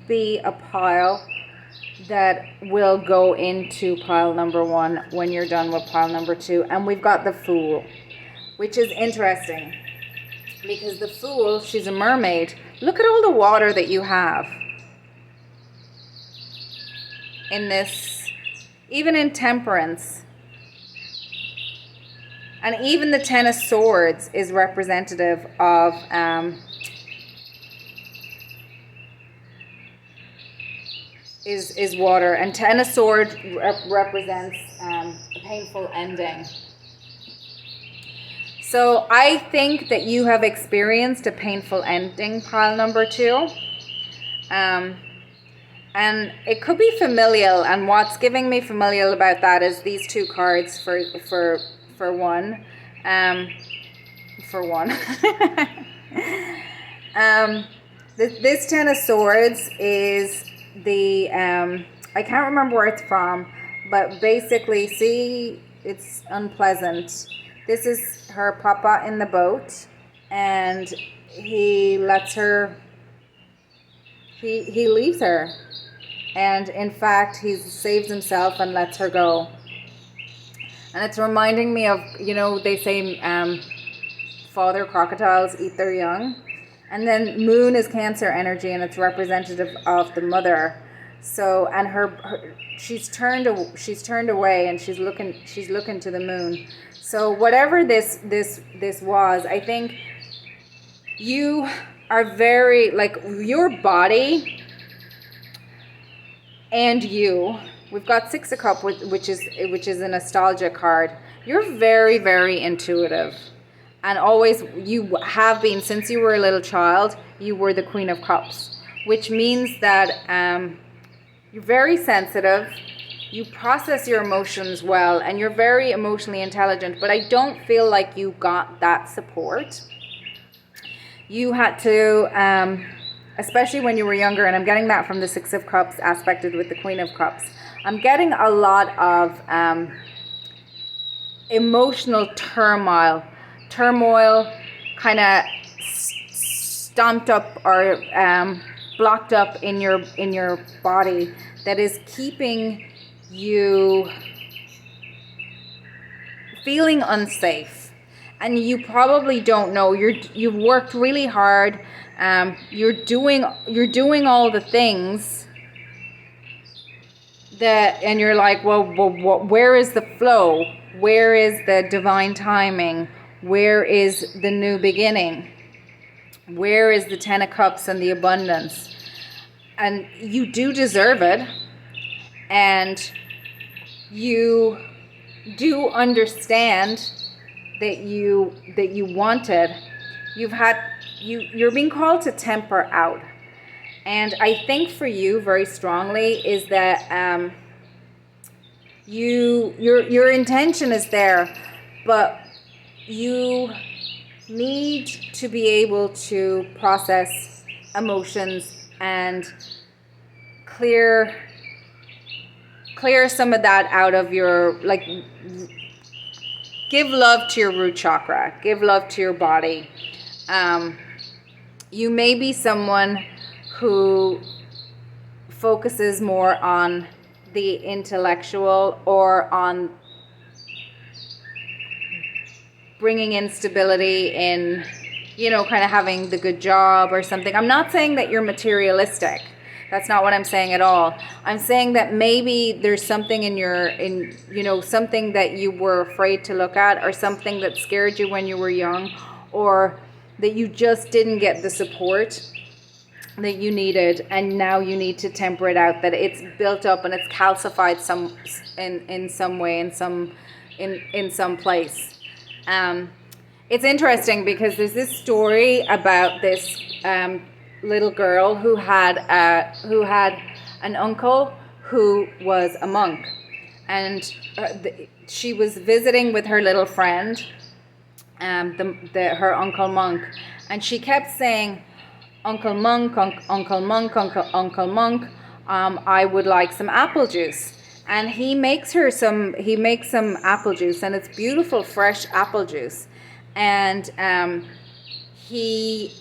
be a pile that will go into pile number 1 when you're done with pile number 2. And we've got the Fool, which is interesting. Because the Fool, she's a mermaid. Look at all the water that you have in this, even in Temperance. And even the 10 of Swords is representative of is water. And 10 of Swords represents a painful ending. So I think that you have experienced a painful ending, pile number 2. And it could be familial, and what's giving me familial about that is these 2 cards for one. This 10 of Swords is the I can't remember where it's from, but basically, see, it's unpleasant. This is her papa in the boat, and he lets her, he leaves her. And in fact, he saves himself and lets her go. And it's reminding me of, you know, they say father crocodiles eat their young. And then moon is Cancer energy, and it's representative of the mother. So, and she's turned away, and she's looking to the moon. So whatever this was, I think you are very, like, your body and you. We've got Six of Cups, which is a nostalgia card. You're very, very intuitive. And always, you have been, since you were a little child, you were the Queen of Cups. Which means that you're very sensitive, you process your emotions well, and you're very emotionally intelligent. But I don't feel like you got that support. You had to, especially when you were younger, and I'm getting that from the Six of Cups aspected with the Queen of Cups. I'm getting a lot of emotional turmoil kind of stomped up or blocked up in your body that is keeping you feeling unsafe. And you probably don't know. You've worked really hard. You're doing all the things that, and you're like, well, where is the flow? Where is the divine timing? Where is the new beginning? Where is the Ten of Cups and the abundance? And you do deserve it, and you do understand that you wanted. You're being called to temper out. And I think for you very strongly is that your intention is there, but you need to be able to process emotions and clear some of that out of your, like, give love to your root chakra, give love to your body. You may be someone who focuses more on the intellectual or on bringing in stability in, you know, kind of having the good job or something. I'm not saying that you're materialistic. That's not what I'm saying at all. I'm saying that maybe there's something something that you were afraid to look at, or something that scared you when you were young, or that you just didn't get the support that you needed, and now you need to temper it out, that it's built up and it's calcified in some way, in some place. It's interesting because there's this story about this little girl who had an uncle who was a monk, and she was visiting with her little friend, her Uncle Monk, and she kept saying, Uncle Monk, Uncle Monk, Uncle Monk, I would like some apple juice. And he makes some apple juice, and it's beautiful fresh apple juice. And he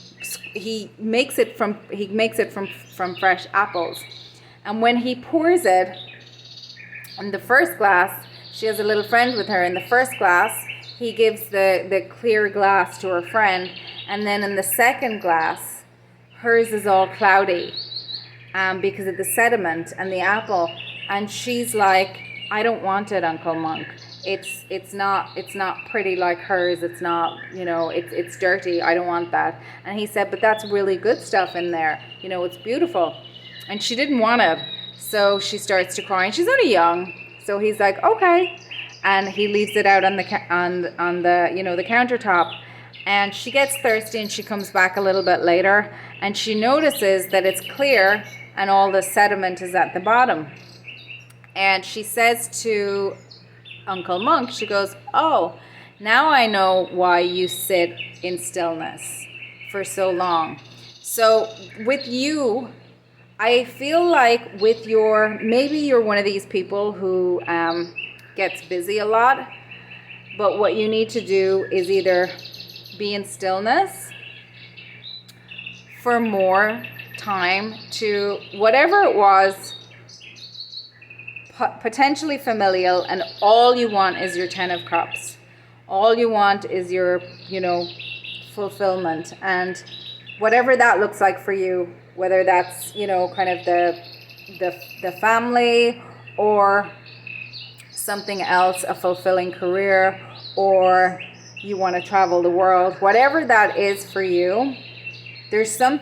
makes it from fresh apples. And when he pours it in the first glass, she has a little friend with her. In the first glass, he gives the clear glass to her friend, and then in the second glass, hers is all cloudy because of the sediment and the apple. And she's like, I don't want it, Uncle Monk. It's not pretty like hers. It's not, it's dirty. I don't want that. And he said, but that's really good stuff in there. It's beautiful. And she didn't want it. So she starts to cry, and she's only young. So he's like, okay. And he leaves it out on the the countertop. And she gets thirsty, and she comes back a little bit later, and she notices that it's clear and all the sediment is at the bottom. And she says to Uncle Monk, she goes, oh, now I know why you sit in stillness for so long. So with you, I feel like with maybe you're one of these people who gets busy a lot, but what you need to do is either be in stillness for more time to whatever it was, potentially familial, and all you want is your 10 of cups. All you want is your, fulfillment, and whatever that looks like for you, whether that's, kind of the family, or something else, a fulfilling career, or you want to travel the world, whatever that is for you, there's a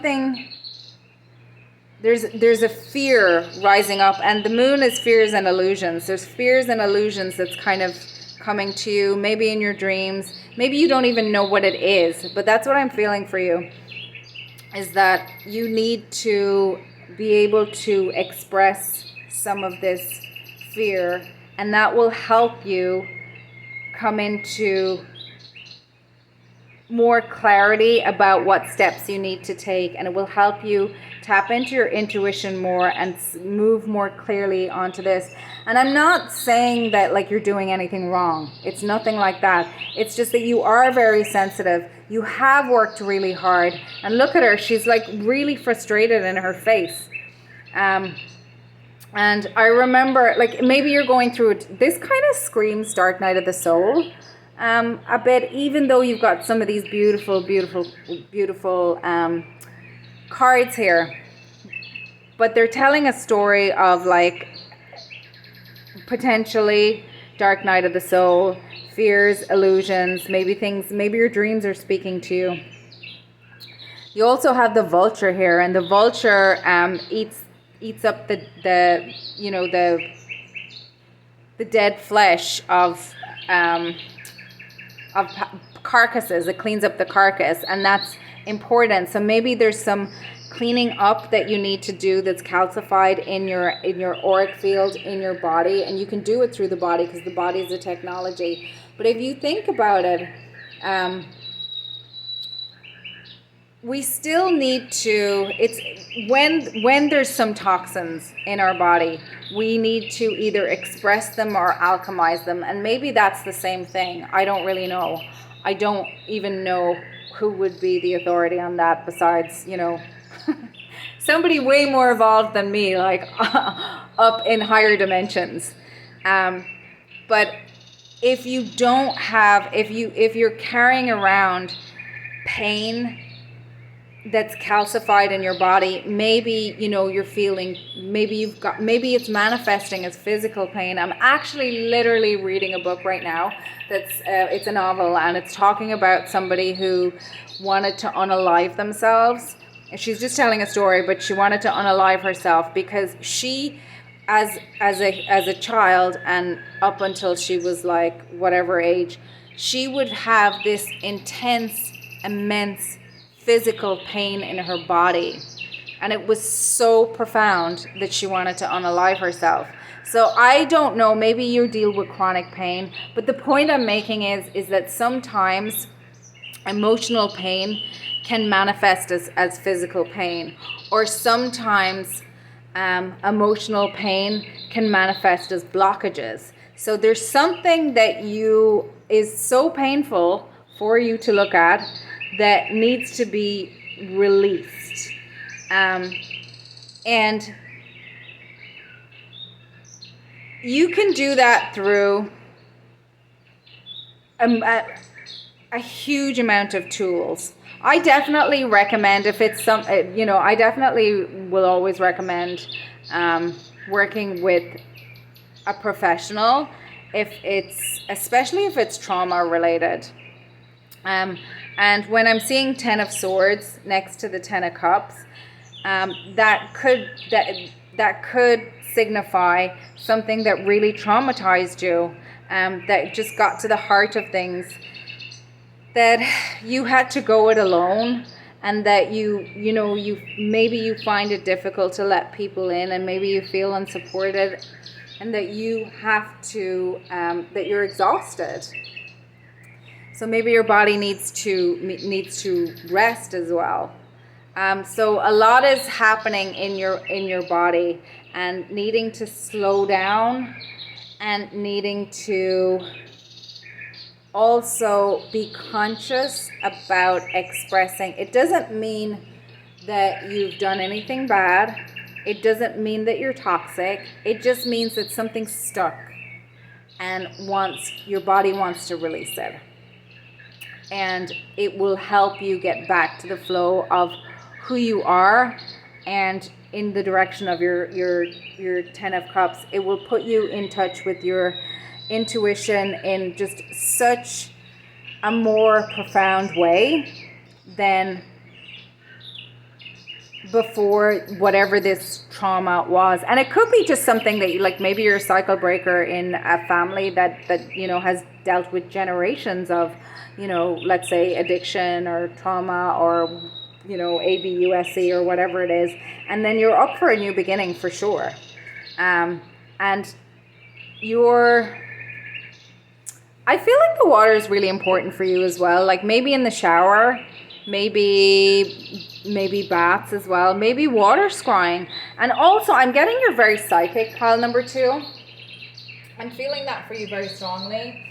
fear rising up, and the moon is fears and illusions. There's fears and illusions that's kind of coming to you, maybe in your dreams. Maybe you don't even know what it is, but that's what I'm feeling for you, is that you need to be able to express some of this fear, and that will help you come into more clarity about what steps you need to take, and it will help you tap into your intuition more and move more clearly onto this. And I'm not saying that like you're doing anything wrong. It's nothing like that. It's just that you are very sensitive. You have worked really hard, and look at her, she's like really frustrated in her face. And I remember, like, maybe you're going through it. This kind of screams Dark Night of the Soul a bit, even though you've got some of these beautiful cards here, but they're telling a story of like potentially Dark Night of the Soul, fears, illusions, maybe your dreams are speaking to you. You also have the vulture here, and the vulture eats up the dead flesh of carcasses. It cleans up the carcass, and that's important. So maybe there's some cleaning up that you need to do that's calcified in your auric field, in your body, and you can do it through the body because the body is a technology. But if you think about it, we still need to, it's when there's some toxins in our body, we need to either express them or alchemize them, and maybe that's the same thing. I don't really know. I don't even know who would be the authority on that besides, somebody way more evolved than me, like up in higher dimensions. But if you don't have, if you're carrying around pain that's calcified in your body, maybe you're feeling, maybe it's manifesting as physical pain. I'm actually literally reading a book right now that's it's a novel, and it's talking about somebody who wanted to unalive themselves. She's just telling a story, but she wanted to unalive herself because she, as a child and up until she was like whatever age, she would have this intense, immense physical pain in her body, and it was so profound that she wanted to unalive herself. So I don't know, maybe you deal with chronic pain, but the point I'm making is that sometimes emotional pain can manifest as physical pain, or sometimes emotional pain can manifest as blockages. So there's something that is so painful for you to look at that needs to be released. And you can do that through a huge amount of tools. I definitely recommend, if it's I definitely will always recommend working with a professional, especially if it's trauma related. And when I'm seeing 10 of Swords next to the 10 of Cups, that could signify something that really traumatized you, that just got to the heart of things, that you had to go it alone, and that you maybe you find it difficult to let people in, and maybe you feel unsupported, and that you have to that you're exhausted. So maybe your body needs to rest as well. So a lot is happening in your body, and needing to slow down and needing to also be conscious about expressing. It doesn't mean that you've done anything bad. It doesn't mean that you're toxic. It just means that something's stuck and your body wants to release it. And it will help you get back to the flow of who you are and in the direction of your 10 of Cups. It will put you in touch with your intuition in just such a more profound way than before whatever this trauma was. And it could be just something that you, like, maybe you're a cycle breaker in a family that has dealt with generations of, let's say addiction or trauma or ABUSC or whatever it is, and then you're up for a new beginning for sure. And I feel like the water is really important for you as well, like maybe in the shower, maybe baths as well, maybe water scrying. And also I'm getting you're very psychic, pile number 2. I'm feeling that for you very strongly.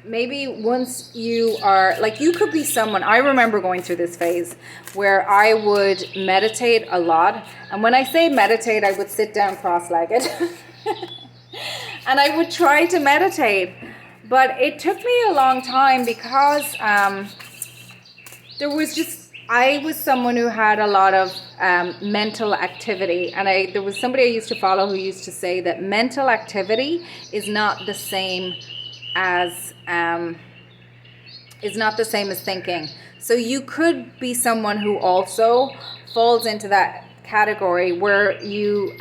Maybe once you are, like, you could be someone, I remember going through this phase where I would meditate a lot. And when I say meditate, I would sit down cross-legged and I would try to meditate. But it took me a long time because I was someone who had a lot of mental activity, and there was somebody I used to follow who used to say that mental activity is not the same as thinking. So you could be someone who also falls into that category where your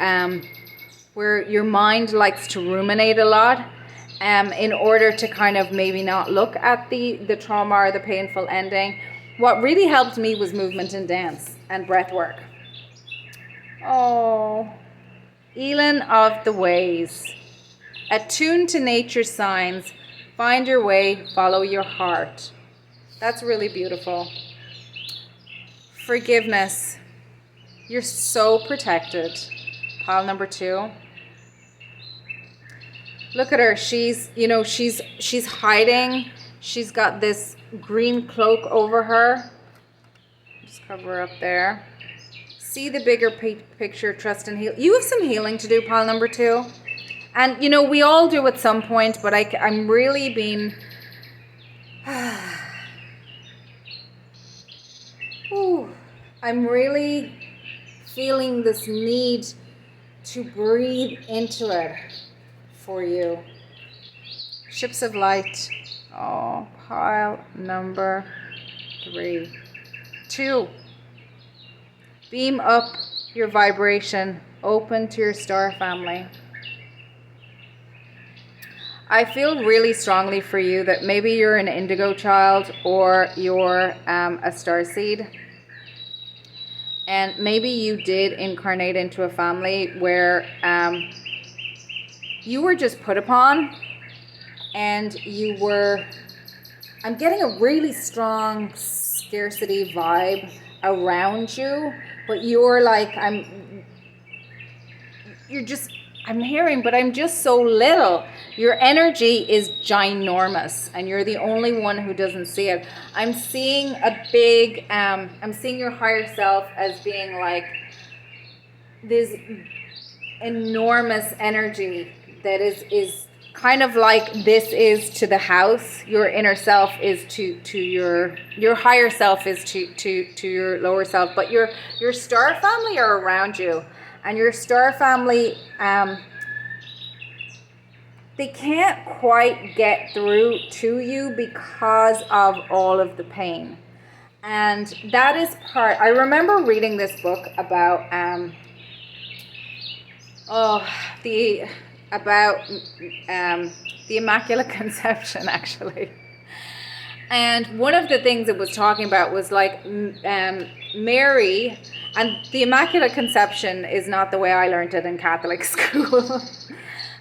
mind likes to ruminate a lot. In order to kind of maybe not look at the trauma or the painful ending. What really helped me was movement and dance and breath work. Oh, Elin of the Ways. Attune to nature's signs. Find your way, follow your heart. That's really beautiful. Forgiveness. You're so protected. Pile number 2. Look at her. She's hiding. She's got this green cloak over her. Just cover her up there. See the bigger picture. Trust and heal. You have some healing to do, pile number 2. And we all do at some point. But I'm really being. I'm really feeling this need to breathe into it. For you. Ships of light. Oh, pile number 3. 2. Beam up your vibration. Open to your star family. I feel really strongly for you that maybe you're an indigo child or you're a starseed. And maybe you did incarnate into a family where you were just put upon, and I'm getting a really strong scarcity vibe around you, but you're like, I'm hearing, but I'm just so little. Your energy is ginormous, and you're the only one who doesn't see it. I'm seeing I'm seeing your higher self as being like this enormous energy that is kind of like this is to the house. Your inner self is to your higher self is to your lower self. But your star family are around you, and your star family they can't quite get through to you because of all of the pain. And that is part. I remember reading this book about the Immaculate Conception, actually. And one of the things it was talking about was like Mary, and the Immaculate Conception is not the way I learned it in Catholic school,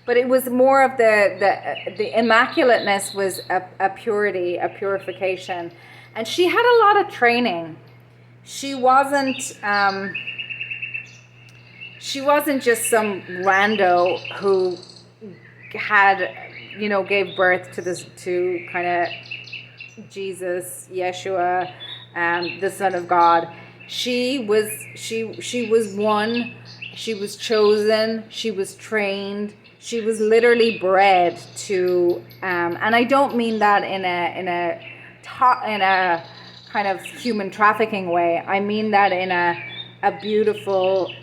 but it was more of the immaculateness was a purity, a purification. And she had a lot of training. she wasn't just some rando who had, gave birth to kind of Jesus, Yeshua, the Son of God. She was one. She was chosen. She was trained. She was literally bred to, and I don't mean that in a kind of human trafficking way. I mean that in a beautiful.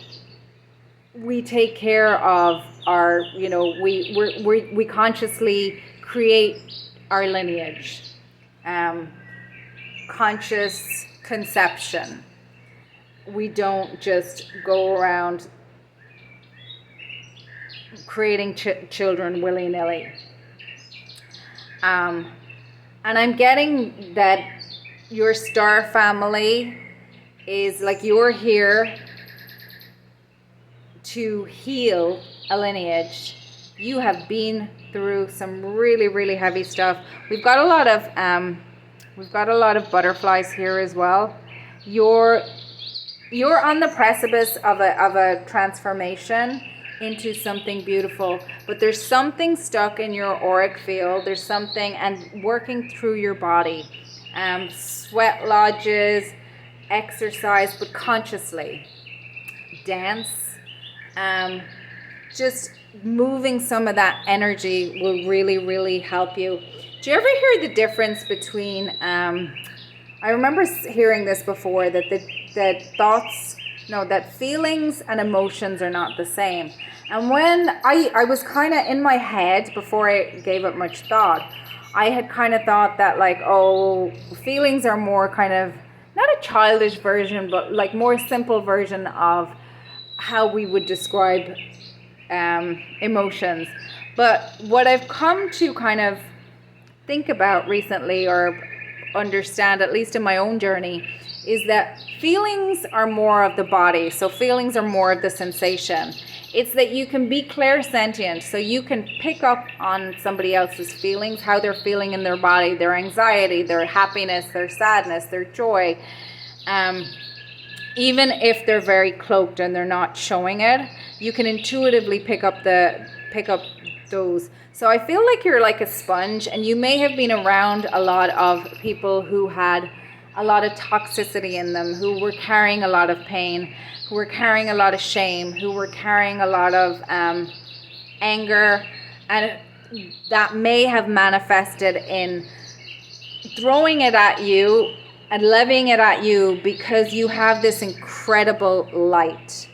We take care of our, we consciously create our lineage, conscious conception. We don't just go around creating children willy-nilly. And I'm getting that your star family is like, you're here to heal a lineage. You have been through some really, really heavy stuff. We've got a lot of butterflies here as well. You're on the precipice of a transformation into something beautiful, but there's something stuck in your auric field. There's something, and working through your body, sweat lodges, exercise, but consciously, dance, just moving some of that energy will really, really help you. Do you ever hear the difference between, I remember hearing this before, that feelings and emotions are not the same. And when I was kind of in my head, before I gave it much thought, I had kind of thought that feelings are more kind of, not a childish version, but like more simple version of how we would describe emotions. But what I've come to kind of think about recently, or understand, at least in my own journey, is that feelings are more of the body. So feelings are more of the sensation. It's that you can be clairsentient, so you can pick up on somebody else's feelings, how they're feeling in their body, their anxiety, their happiness, their sadness, their joy. Even if they're very cloaked and they're not showing it, you can intuitively pick up those. So I feel like you're like a sponge, and you may have been around a lot of people who had a lot of toxicity in them, who were carrying a lot of pain, who were carrying a lot of shame, who were carrying a lot of anger, and that may have manifested in throwing it at you and levying it at you because you have this incredible light.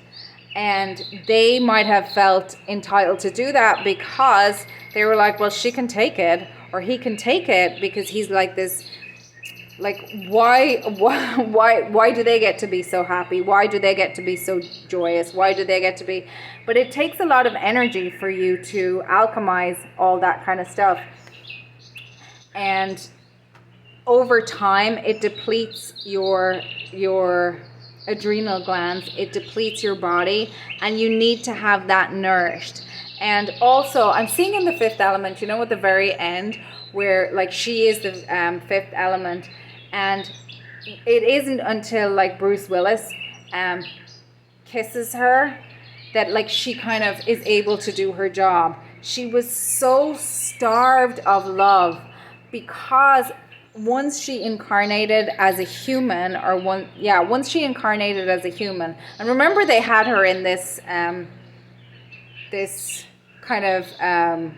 And they might have felt entitled to do that because they were like, well, she can take it, or he can take it because he's like this. Like, why do they get to be so happy? Why do they get to be so joyous? Why do they get to be? But it takes a lot of energy for you to alchemize all that kind of stuff. And over time, it depletes your adrenal glands. It depletes your body, and you need to have that nourished. And also, I'm seeing in the fifth element, at the very end, where like she is the fifth element. And it isn't until like Bruce Willis kisses her that like she kind of is able to do her job. She was so starved of love because once she incarnated as a human, once she incarnated as a human, and remember they had her in this this kind of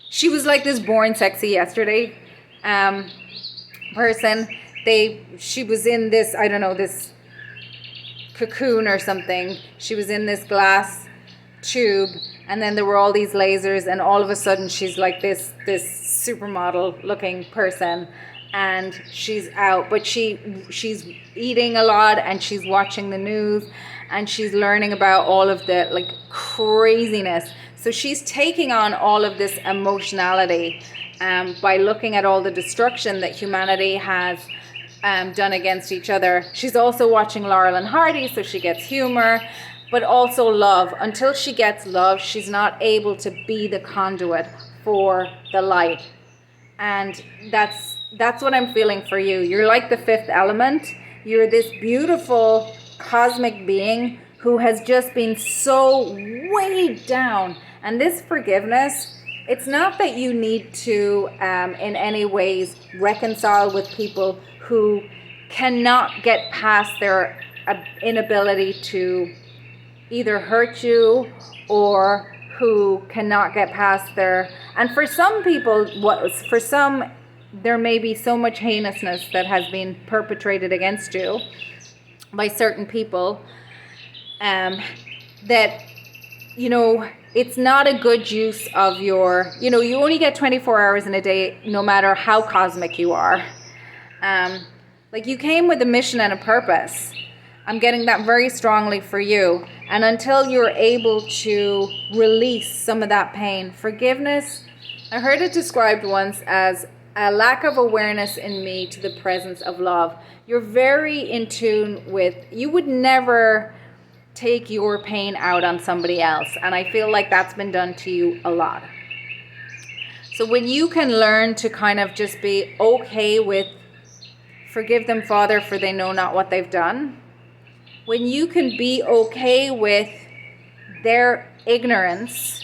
she was like this Born Sexy Yesterday person. She was in this, I don't know, this cocoon or something. She was in this glass tube, and then there were all these lasers, and all of a sudden she's like this supermodel looking person, and she's out, but she's eating a lot, and she's watching the news, and she's learning about all of the like craziness. So she's taking on all of this emotionality by looking at all the destruction that humanity has done against each other. She's also watching Laurel and Hardy, so she gets humor, but also love. Until she gets love, she's not able to be the conduit for the light. And that's what I'm feeling for you. You're like the fifth element. You're this beautiful cosmic being who has just been so weighed down. And this forgiveness, it's not that you need to in any ways reconcile with people who cannot get past their inability to either hurt you, or who cannot get past their, and for some people, there may be so much heinousness that has been perpetrated against you by certain people, that, you know, it's not a good use of your, you know, you only get 24 hours in a day, no matter how cosmic you are. Like, you came with a mission and a purpose. I'm getting that very strongly for you. And until you're able to release some of that pain, forgiveness, I heard it described once as a lack of awareness in me to the presence of love. You're very in tune with, you would never take your pain out on somebody else. And I feel like that's been done to you a lot. So when you can learn to kind of just be okay with, forgive them, Father, for they know not what they've done. When you can be okay with their ignorance,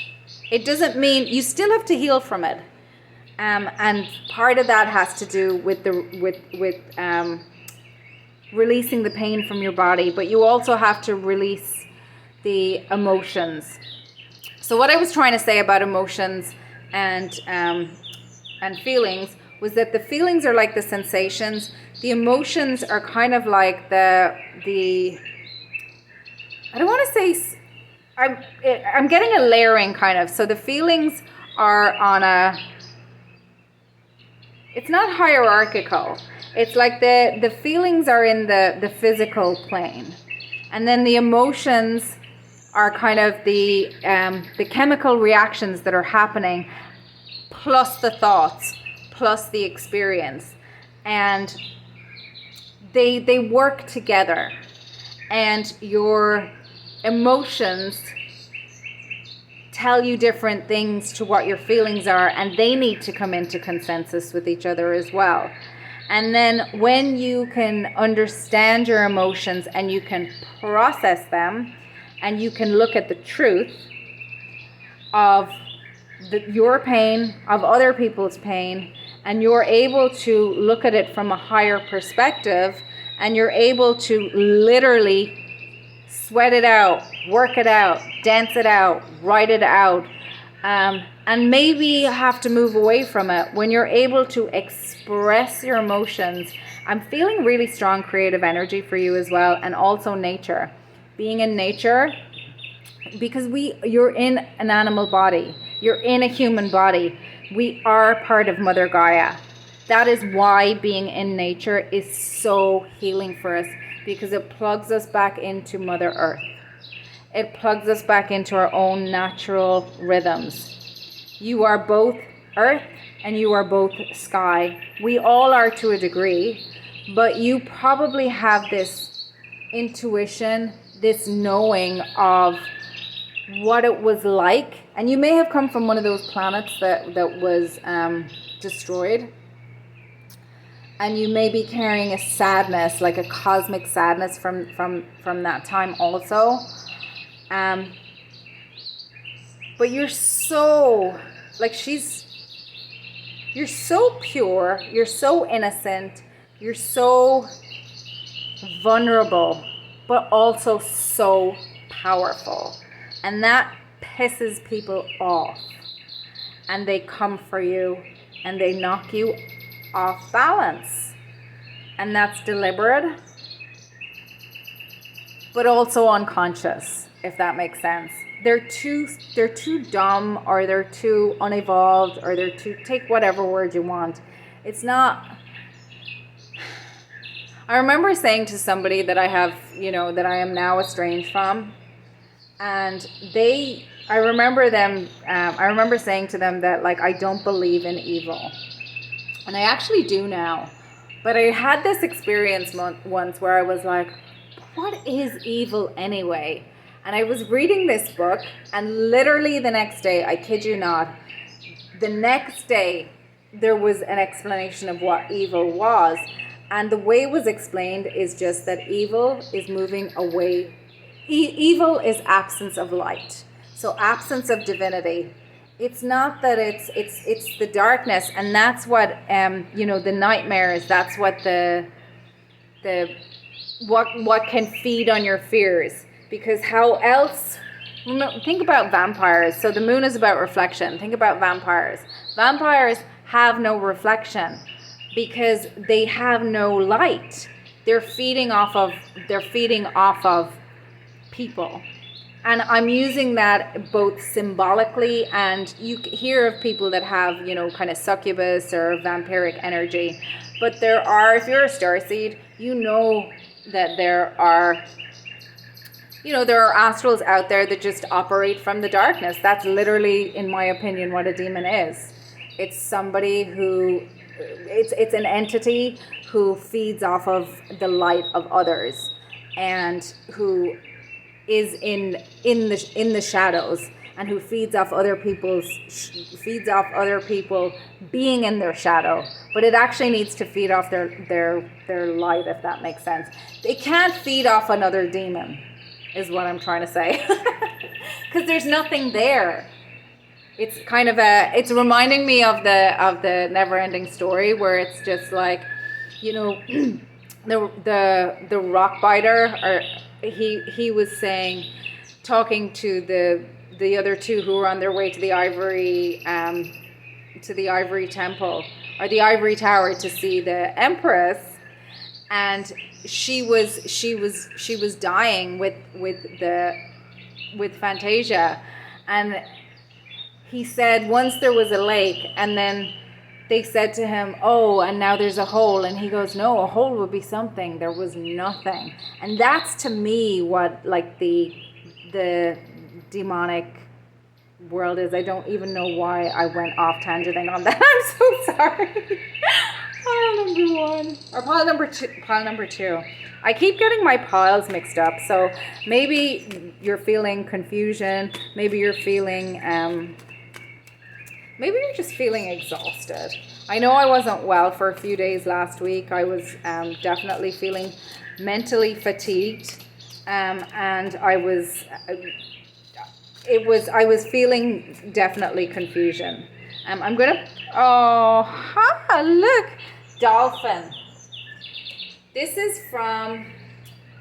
it doesn't mean, you still have to heal from it. And part of that has to do with releasing the pain from your body, but you also have to release the emotions. So what I was trying to say about emotions and feelings was that the feelings are like the sensations. The emotions are kind of like the I don't want to say, I'm getting a layering kind of. So the feelings are on a, it's not hierarchical. It's like the feelings are in the physical plane. And then the emotions are kind of the chemical reactions that are happening, plus the thoughts, plus the experience. And they work together. And your emotions tell you different things to what your feelings are, and they need to come into consensus with each other as well. And then when you can understand your emotions and you can process them, and you can look at the truth of your pain, of other people's pain, and you're able to look at it from a higher perspective, and you're able to literally sweat it out, work it out, dance it out, write it out, and maybe have to move away from it. When you're able to express your emotions, I'm feeling really strong creative energy for you as well, and also nature. Being in nature, because you're in an animal body, you're in a human body. We are part of Mother Gaia. That is why being in nature is so healing for us, because it plugs us back into Mother Earth. It plugs us back into our own natural rhythms. You are both earth and you are both sky. We all are to a degree, but you probably have this intuition, this knowing of what it was like. And you may have come from one of those planets that was destroyed. And you may be carrying a sadness, like a cosmic sadness from that time also. But you're so, you're so pure, you're so innocent, you're so vulnerable, but also so powerful. And that pisses people off. And they come for you and they knock you off balance. And that's deliberate, but also unconscious, if that makes sense. They're too dumb, or they're too unevolved, or they're too, take whatever word you want. It's not. I remember saying to somebody that I have, that I am now estranged from, and I remember saying to them that, like, I don't believe in evil. And I actually do now. But I had this experience once where I was like, what is evil anyway? And I was reading this book, and literally the next day, I kid you not, the next day there was an explanation of what evil was. And the way it was explained is just that evil is moving away. Evil is absence of light. So absence of divinity. It's not that it's the darkness, and that's what the nightmares. That's what what can feed on your fears. Because how else? Think about vampires. So the moon is about reflection. Think about vampires. Vampires have no reflection because they have no light. They're feeding off of people. And I'm using that both symbolically, and you hear of people that have, kind of succubus or vampiric energy. But there are, if you're a starseed, you know that there are astrals out there that just operate from the darkness. That's literally, in my opinion, what a demon is. It's somebody who, it's an entity who feeds off of the light of others, and who is in the shadows, and who feeds off other people being in their shadow. But it actually needs to feed off their light, if that makes sense. It can't feed off another demon, is what I'm trying to say. Because there's nothing there. It's kind of it's reminding me of the Never-Ending Story, where it's just like, the rock biter, or he was saying, talking to the other two who were on their way to the ivory temple, or the ivory tower, to see the empress, and she was dying with Fantasia, and he said once there was a lake, and then they said to him, oh, and now there's a hole. And he goes, no, a hole would be something. There was nothing. And that's, to me, what like the demonic world is. I don't even know why I went off tangenting on that. I'm so sorry. Pile number 1 or pile number two. I keep getting my piles mixed up. So maybe you're feeling confusion. Maybe you're feeling maybe you're just feeling exhausted. I know I wasn't well for a few days last week. I was definitely feeling mentally fatigued, and I was feeling definitely confusion. Look, dolphin. This is from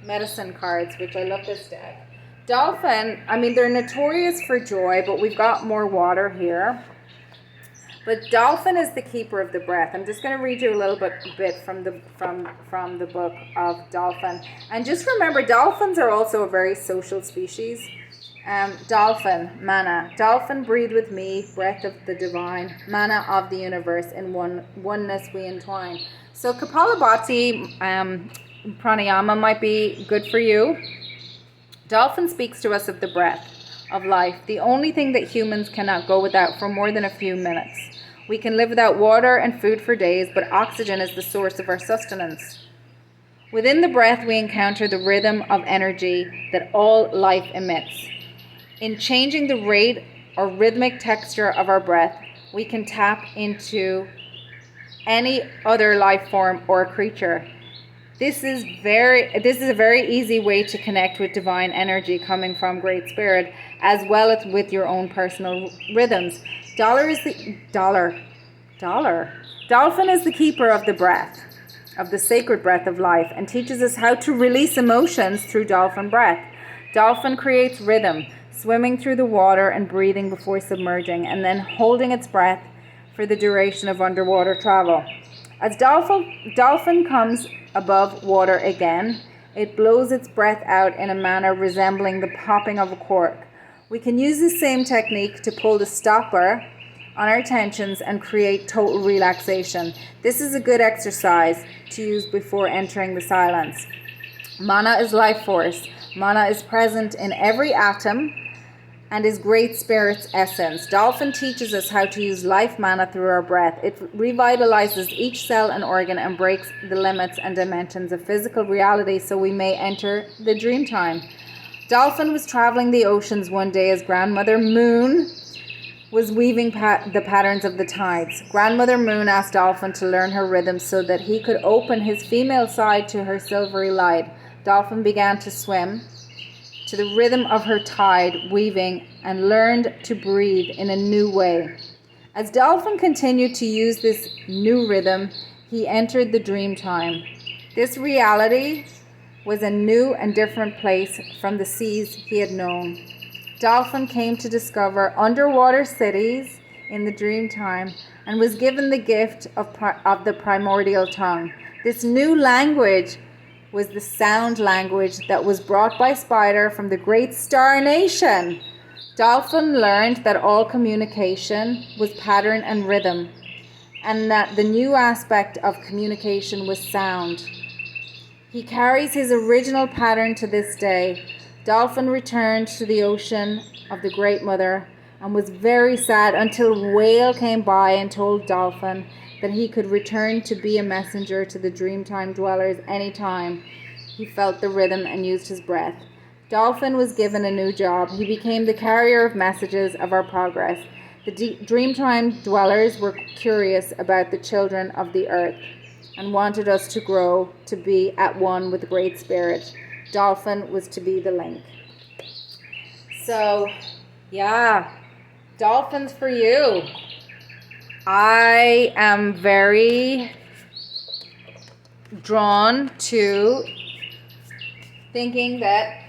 Medicine Cards, which I love this deck. Dolphin, I mean, they're notorious for joy, but we've got more water here. But dolphin is the keeper of the breath. I'm just going to read you a little bit from the book of dolphin. And just remember, dolphins are also a very social species. Dolphin, mana. Dolphin, breathe with me, breath of the divine, mana of the universe, in oneness we entwine. So Kapalabhati pranayama might be good for you. Dolphin speaks to us of the breath of life, the only thing that humans cannot go without for more than a few minutes. We can live without water and food for days, but oxygen is the source of our sustenance. Within the breath, we encounter the rhythm of energy that all life emits. In changing the rate or rhythmic texture of our breath, we can tap into any other life form or creature. This is a very easy way to connect with divine energy coming from Great Spirit, as well as with your own personal rhythms. Dolphin is the keeper of the breath, of the sacred breath of life, and teaches us how to release emotions through dolphin breath. Dolphin creates rhythm, swimming through the water and breathing before submerging, and then holding its breath for the duration of underwater travel. As dolphin comes above water again, it blows its breath out in a manner resembling the popping of a cork. We can use the same technique to pull the stopper on our tensions and create total relaxation. This is a good exercise to use before entering the silence. Mana is life force. Mana is present in every atom and is Great Spirit's essence. Dolphin teaches us how to use life mana through our breath. It revitalizes each cell and organ and breaks the limits and dimensions of physical reality so we may enter the dream time. Dolphin was traveling the oceans one day as Grandmother Moon was weaving the patterns of the tides. Grandmother Moon asked Dolphin to learn her rhythm so that he could open his female side to her silvery light. Dolphin began to swim to the rhythm of her tide weaving and learned to breathe in a new way. As Dolphin continued to use this new rhythm, he entered the dream time. This reality was a new and different place from the seas he had known. Dolphin came to discover underwater cities in the dream time and was given the gift of the primordial tongue. This new language was the sound language that was brought by Spider from the great Star Nation. Dolphin learned that all communication was pattern and rhythm, and that the new aspect of communication was sound. He carries his original pattern to this day. Dolphin returned to the ocean of the Great Mother and was very sad until Whale came by and told Dolphin that he could return to be a messenger to the Dreamtime dwellers anytime he felt the rhythm and used his breath. Dolphin was given a new job. He became the carrier of messages of our progress. The Dreamtime dwellers were curious about the children of the earth and wanted us to grow to be at one with the Great Spirit. Dolphin was to be the link. So, yeah, dolphins for you. I am very drawn to thinking that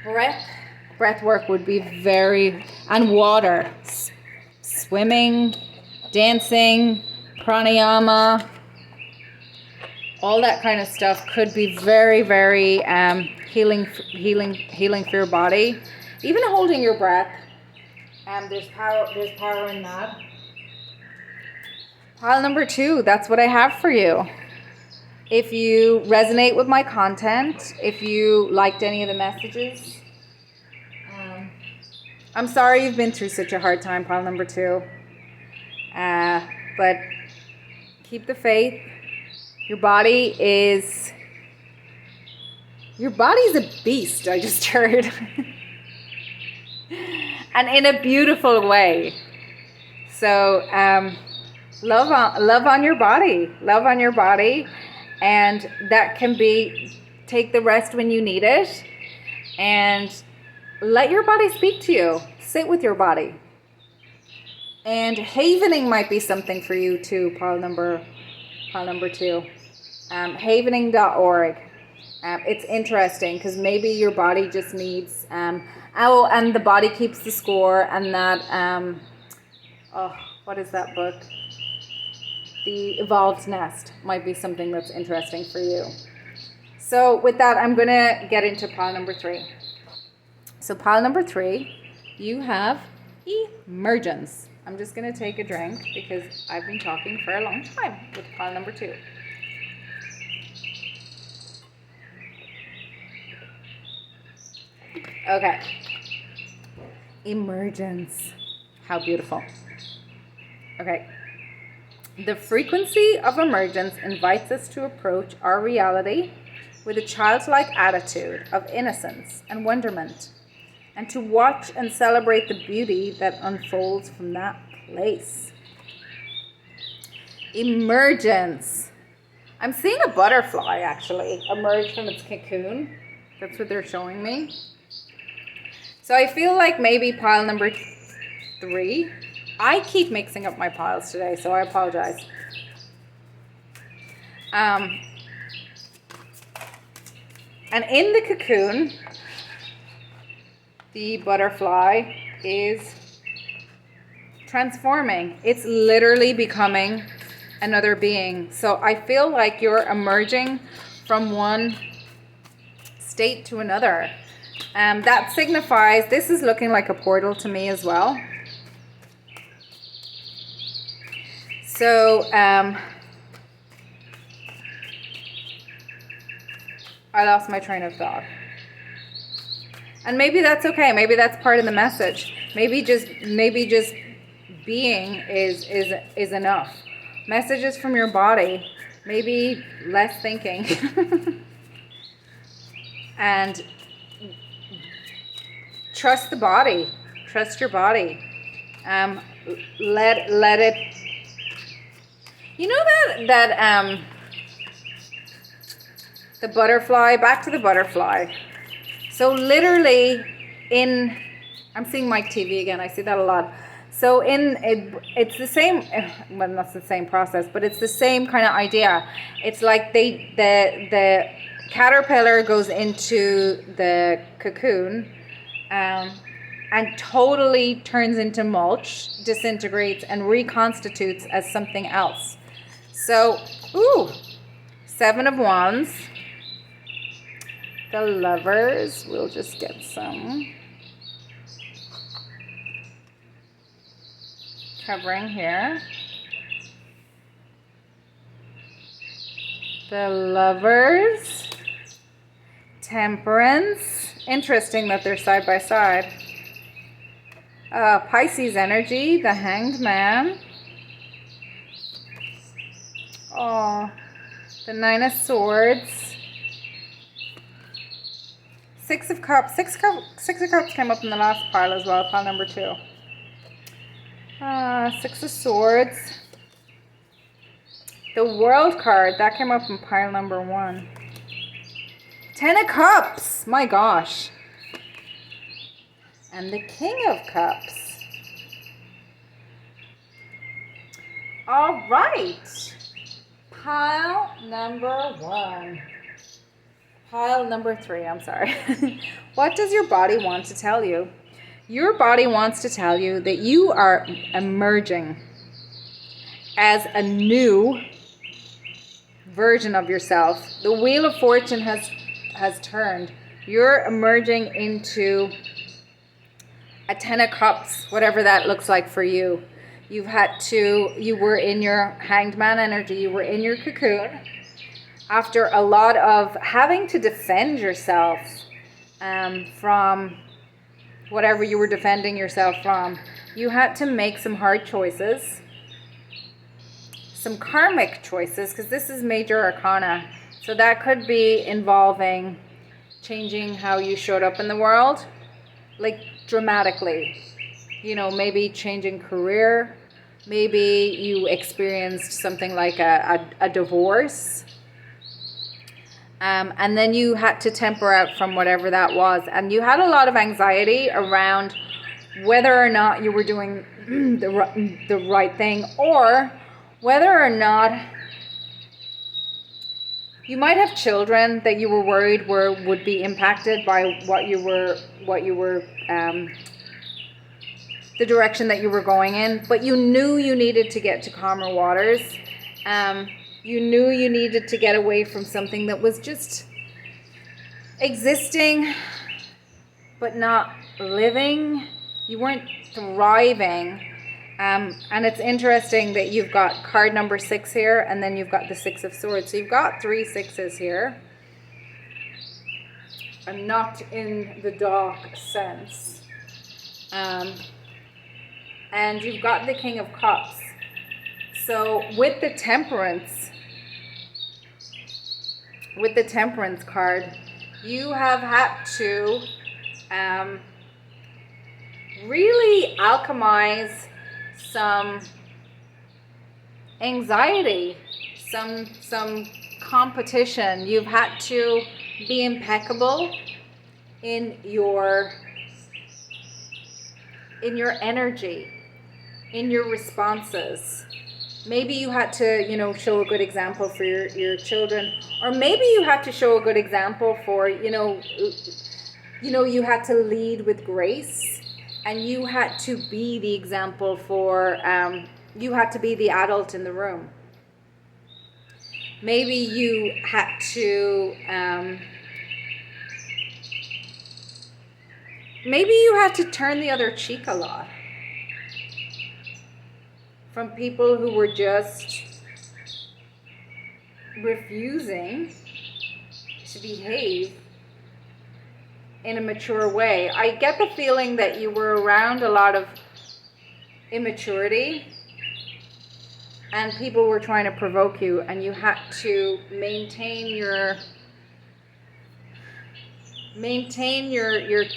breath work would be very, and water, swimming, dancing, pranayama, all that kind of stuff could be very, very healing for your body. Even holding your breath, there's power in that. Pile number 2, that's what I have for you. If you resonate with my content, if you liked any of the messages, I'm sorry you've been through such a hard time, pile number 2. But keep the faith. Your body's a beast, I just heard. And in a beautiful way. So love on your body. Love on your body. And that can be take the rest when you need it. And let your body speak to you. Sit with your body. And havening might be something for you too, pile number 2. Havening.org. It's interesting because maybe your body just needs and the body keeps the score, and that what is that book? The Evolved Nest might be something that's interesting for you. So with that, I'm gonna get into pile number 3. So pile number 3, you have emergence. I'm just gonna take a drink because I've been talking for a long time with pile number 2. Okay. Emergence. How beautiful. Okay. The frequency of emergence invites us to approach our reality with a childlike attitude of innocence and wonderment, and to watch and celebrate the beauty that unfolds from that place. Emergence. I'm seeing a butterfly actually emerge from its cocoon. That's what they're showing me. So I feel like maybe pile number 3. I keep mixing up my piles today, so I apologize. And in the cocoon, the butterfly is transforming. It's literally becoming another being. So I feel like you're emerging from one state to another. That signifies, this is looking like a portal to me as well. So I lost my train of thought. And maybe that's okay. Maybe that's part of the message. Maybe just being is enough. Messages from your body. Maybe less thinking. And trust the body. Trust your body. Let it. You know that the butterfly. Back to the butterfly. So literally, I'm seeing Mike TV again. I see that a lot. So it's the same. Well, not the same process, but it's the same kind of idea. It's like the caterpillar goes into the cocoon. And totally turns into mulch, disintegrates, and reconstitutes as something else. So, 7 of Wands. The Lovers. We'll just get some covering here. The Lovers. Temperance. Interesting that they're side by side. Pisces energy, the Hanged Man. Oh, the 9 of Swords. 6 of Cups. 6 of Cups came up in the last pile as well, pile number 2. 6 of Swords. The World card, that came up in pile number 1. 10 of Cups, my gosh. And the King of Cups. All right. Pile number 1. Pile number 3, I'm sorry. What does your body want to tell you? Your body wants to tell you that you are emerging as a new version of yourself. The Wheel of Fortune has turned. You're emerging into a 10 of Cups, whatever that looks like for you. You were in your Hanged Man energy, you were in your cocoon. After a lot of having to defend yourself from whatever you were defending yourself from, you had to make some hard choices, some karmic choices, because this is major arcana. So that could be involving changing how you showed up in the world, like dramatically, maybe changing career, maybe you experienced something like a divorce, and then you had to temper out from whatever that was, and you had a lot of anxiety around whether or not you were doing the right thing, or whether or not you might have children that you were worried would be impacted by what you were the direction that you were going in, but you knew you needed to get to calmer waters. You knew you needed to get away from something that was just existing, but not living. You weren't thriving. And it's interesting that you've got card number 6 here, and then you've got the 6 of Swords. So you've got 3 6s here. And not in the dark sense. And you've got the King of Cups. So with the Temperance card, you have had to really alchemize some anxiety, some competition. You've had to be impeccable in your energy, in your responses. Maybe you had to, show a good example for your children, or maybe you had to show a good example for, you had to lead with grace, and you had to be the example for, you had to be the adult in the room. Maybe you had to, turn the other cheek a lot from people who were just refusing to behave in a mature way. I get the feeling that you were around a lot of immaturity and people were trying to provoke you, and you had to maintain your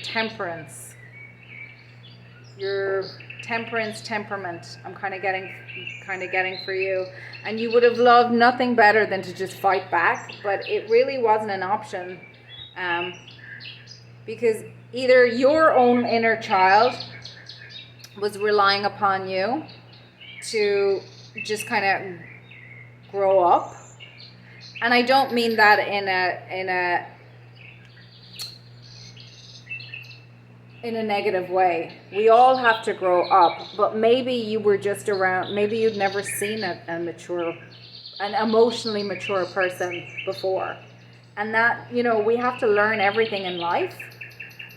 temperance. your temperament. I'm kind of getting for you, and you would have loved nothing better than to just fight back, but it really wasn't an option, because either your own inner child was relying upon you to just kind of grow up, and I don't mean that in a negative way. We all have to grow up, but maybe you were just around, maybe you'd never seen an emotionally mature person before. And that, we have to learn everything in life.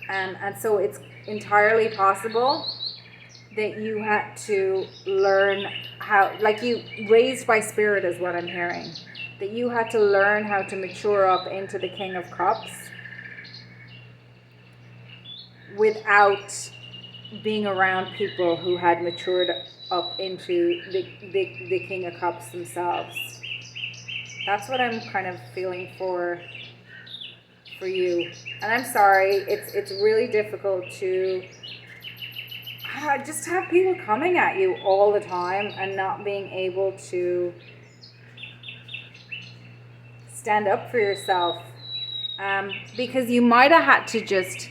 And so it's entirely possible that you had to learn how, like you, raised by spirit is what I'm hearing, that you had to learn how to mature up into the King of Cups without being around people who had matured up into the King of Cups themselves. That's what I'm kind of feeling for you. And I'm sorry, it's really difficult to just have people coming at you all the time and not being able to stand up for yourself, because you might have had to just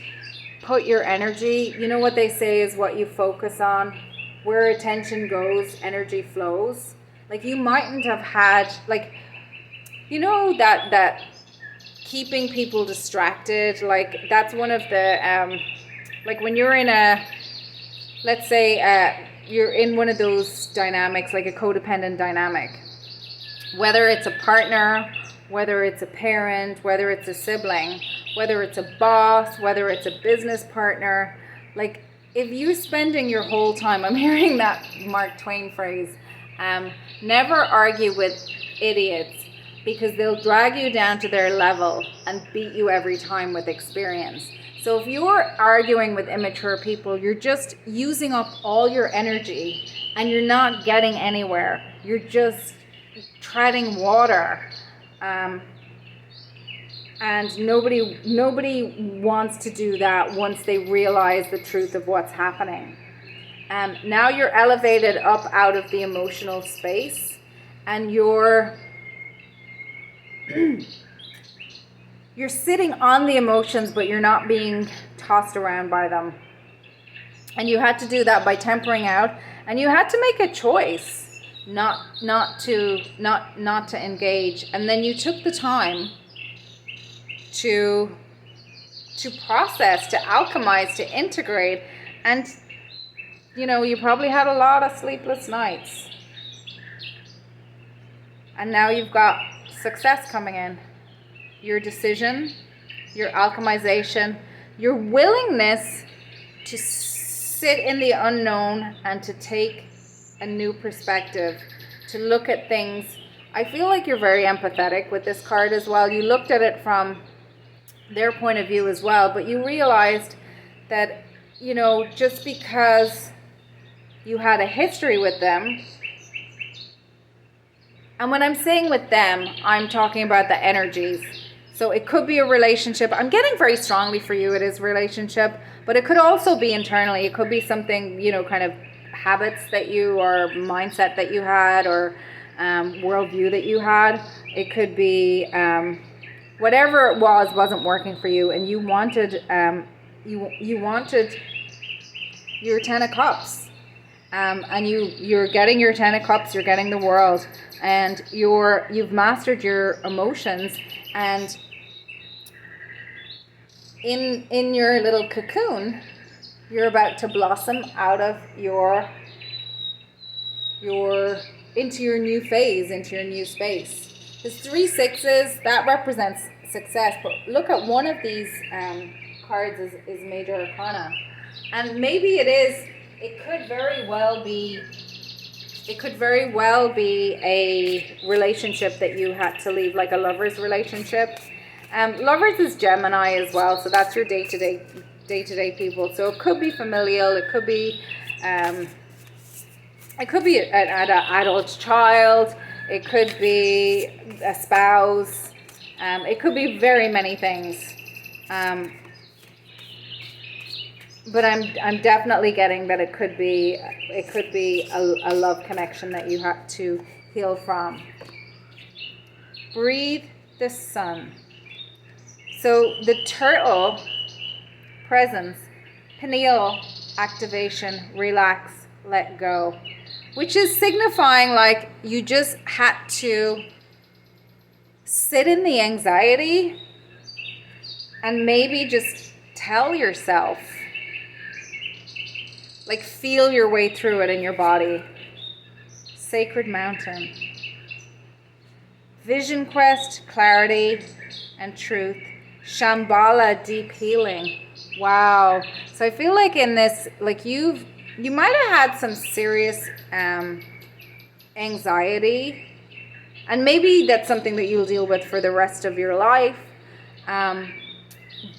put your energy, what they say is what you focus on, where attention goes, energy flows. Like you mightn't have had, like, that keeping people distracted, like that's one of the, like when you're in let's say you're in one of those dynamics, like a codependent dynamic, whether it's a partner, whether it's a parent, whether it's a sibling, whether it's a boss, whether it's a business partner, like if you're spending your whole time, I'm hearing that Mark Twain phrase, never argue with idiots, because they'll drag you down to their level and beat you every time with experience. So if you're arguing with immature people, you're just using up all your energy and you're not getting anywhere. You're just treading water. And nobody wants to do that once they realize the truth of what's happening. Now you're elevated up out of the emotional space, and you're sitting on the emotions, but you're not being tossed around by them. And you had to do that by tempering out, and you had to make a choice not to engage. And then you took the time to process, to alchemize, to integrate, and you probably had a lot of sleepless nights. And now you've got success coming in. Your decision, your alchemization, your willingness to sit in the unknown and to take a new perspective, to look at things. I feel like you're very empathetic with this card as well. You looked at it from their point of view as well, but you realized that, just because you had a history with them, and when I'm saying with them, I'm talking about the energies. So it could be a relationship. I'm getting very strongly for you, it is relationship, but it could also be internally. It could be something, kind of habits that you, or mindset that you had, or worldview that you had. It could be whatever it wasn't working for you, and you wanted you wanted your 10 of Cups, and you're getting your 10 of Cups. You're getting the world, and you've mastered your emotions, and in your little cocoon, you're about to blossom out of into your new phase, into your new space. There's 3 sixes, that represents success, but look at one of these cards is Major Arcana, and maybe it could very well be a relationship that you had to leave, like a lover's relationship. Lovers is Gemini as well, so that's your day-to-day people. So it could be familial, it could be an adult child, it could be a spouse, it could be very many things. but I'm definitely getting that it could be a love connection that you have to heal from. Breathe the sun. So the turtle presence, pineal activation, relax, let go, which is signifying like you just had to sit in the anxiety and maybe just tell yourself, like feel your way through it in your body. Sacred mountain. Vision quest, clarity and truth. Shambhala, deep healing. Wow. So I feel like in this, like you might have had some serious anxiety, and maybe that's something that you'll deal with for the rest of your life.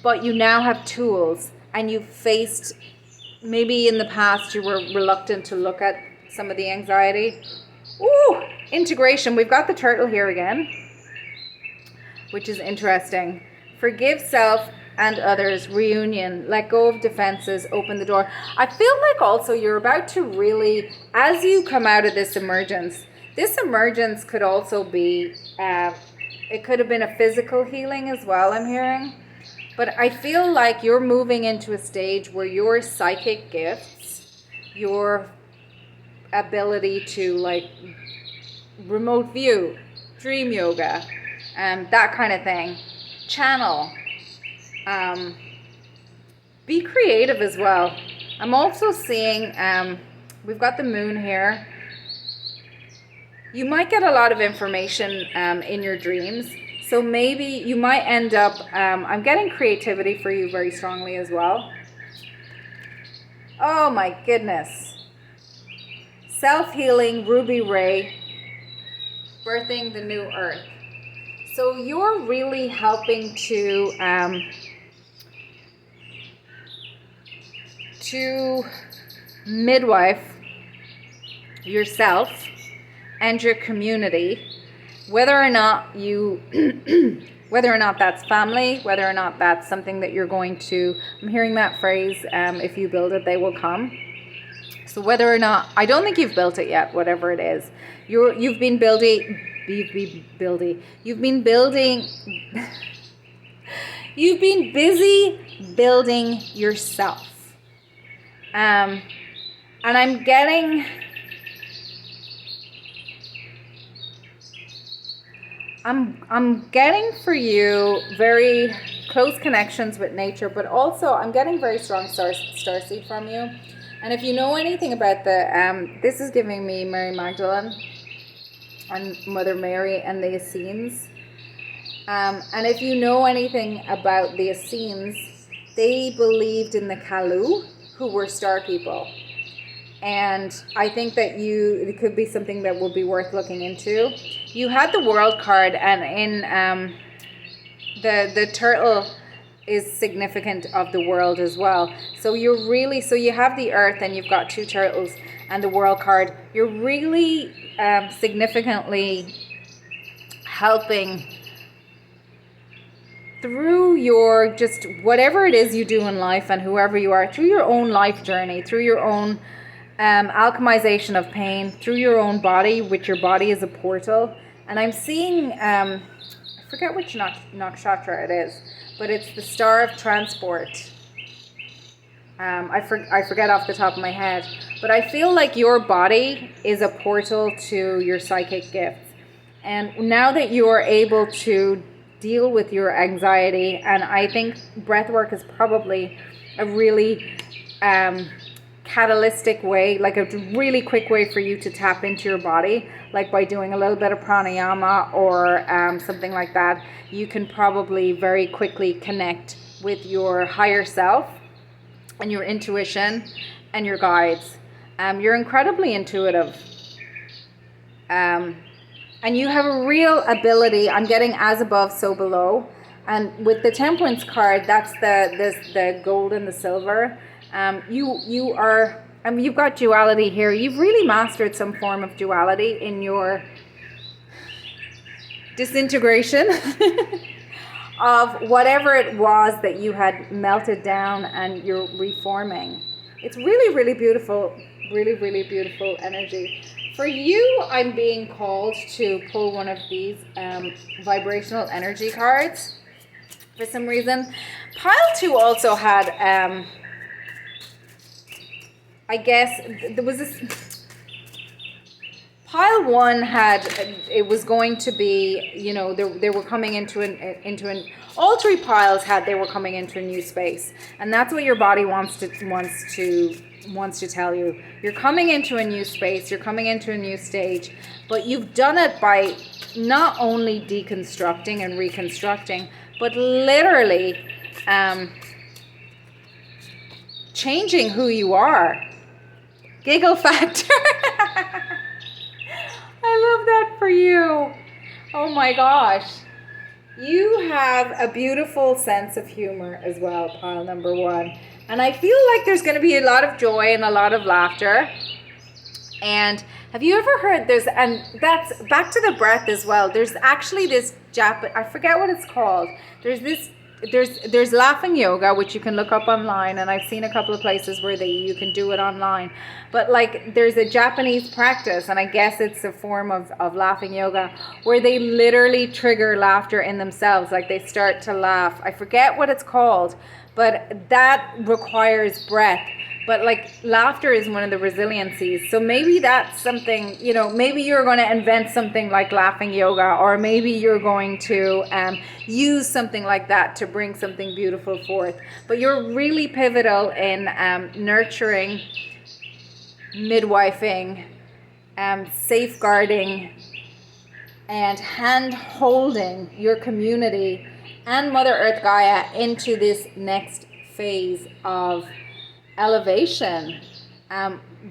But you now have tools, and you've faced, maybe in the past you were reluctant to look at some of the anxiety. Ooh, integration. We've got the turtle here again, which is interesting. Forgive self and others, reunion, let go of defenses, open the door. I feel like also you're about to really, as you come out of this emergence could also be, it could have been a physical healing as well, I'm hearing. But I feel like you're moving into a stage where your psychic gifts, your ability to like remote view, dream yoga, that kind of thing, channel, be creative as well. I'm also seeing, we've got the moon here. You might get a lot of information in your dreams. So maybe you might end up, I'm getting creativity for you very strongly as well. Oh my goodness. Self-healing, ruby ray, birthing the new earth. So you're really helping to midwife yourself and your community, whether or not that's family, whether or not that's something that you're going to, I'm hearing that phrase, if you build it, they will come. So whether or not, I don't think you've built it yet, whatever it is, you've been building busy building yourself. And I'm getting for you very close connections with nature, but also I'm getting very strong starseed from you. And if you know anything about this is giving me Mary Magdalene and Mother Mary and the Essenes. And if you know anything about the Essenes, they believed in the Kalu, who were star people. And I think that it could be something that would be worth looking into. You had the world card, and in the turtle is significant of the world as well. So you have the earth and you've got two turtles and the world card. You're really significantly helping through your, just whatever it is you do in life and whoever you are, through your own life journey, through your own alchemization of pain, through your own body, which your body is a portal. And I'm seeing, I forget which nakshatra it is, but it's the star of transport. I forget off the top of my head, but I feel like your body is a portal to your psychic gifts. And now that you are able to deal with your anxiety, and I think breath work is probably a really catalytic way, like a really quick way for you to tap into your body, like by doing a little bit of pranayama or something like that. You can probably very quickly connect with your higher self and your intuition and your guides. You're incredibly intuitive. And you have a real ability. I'm getting as above, so below. And with the Temperance card, that's the gold and the silver. You are, I mean, you've got duality here. You've really mastered some form of duality in your disintegration. of whatever it was that you had melted down and you're reforming. It's really, really beautiful, really, really beautiful energy. For you, I'm being called to pull one of these vibrational energy cards for some reason. Pile 2 also had, I guess, there was this... Pile 1 had, it was going to be, you know, they were coming into an, all 3 piles had, they were coming into a new space. And that's what your body wants to tell you. You're coming into a new space, you're coming into a new stage, but you've done it by not only deconstructing and reconstructing, but literally changing who you are. Giggle factor. I love that for you. Oh my gosh. You have a beautiful sense of humor as well, pile number 1. And I feel like there's going to be a lot of joy and a lot of laughter. And have you ever heard and that's back to the breath as well. There's actually this I forget what it's called. There's laughing yoga, which you can look up online, and I've seen a couple of places where you can do it online. But like there's a Japanese practice, and I guess it's a form of laughing yoga, where they literally trigger laughter in themselves. Like they start to laugh. I forget what it's called, but that requires breath. But like laughter is one of the resiliencies. So maybe that's something, you know, maybe you're going to invent something like laughing yoga, or maybe you're going to use something like that to bring something beautiful forth. But you're really pivotal in nurturing, midwifing, safeguarding, and hand-holding your community and Mother Earth Gaia into this next phase of elevation,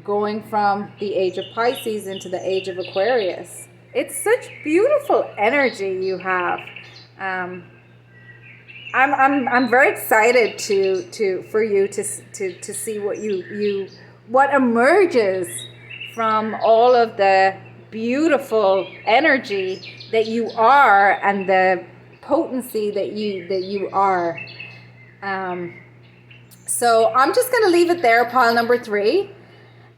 going from the age of Pisces into the age of Aquarius. It's such beautiful energy you have. I'm very excited for you to see what emerges from all of the beautiful energy that you are and the potency that you are. So I'm just going to leave it there, pile number 3.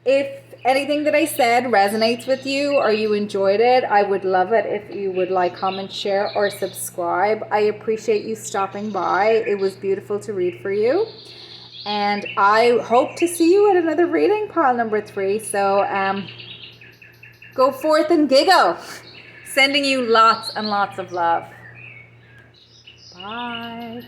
If anything that I said resonates with you or you enjoyed it, I would love it if you would like, comment, share, or subscribe. I appreciate you stopping by. It was beautiful to read for you. And I hope to see you at another reading, pile number 3. So go forth and giggle. Sending you lots and lots of love. Bye.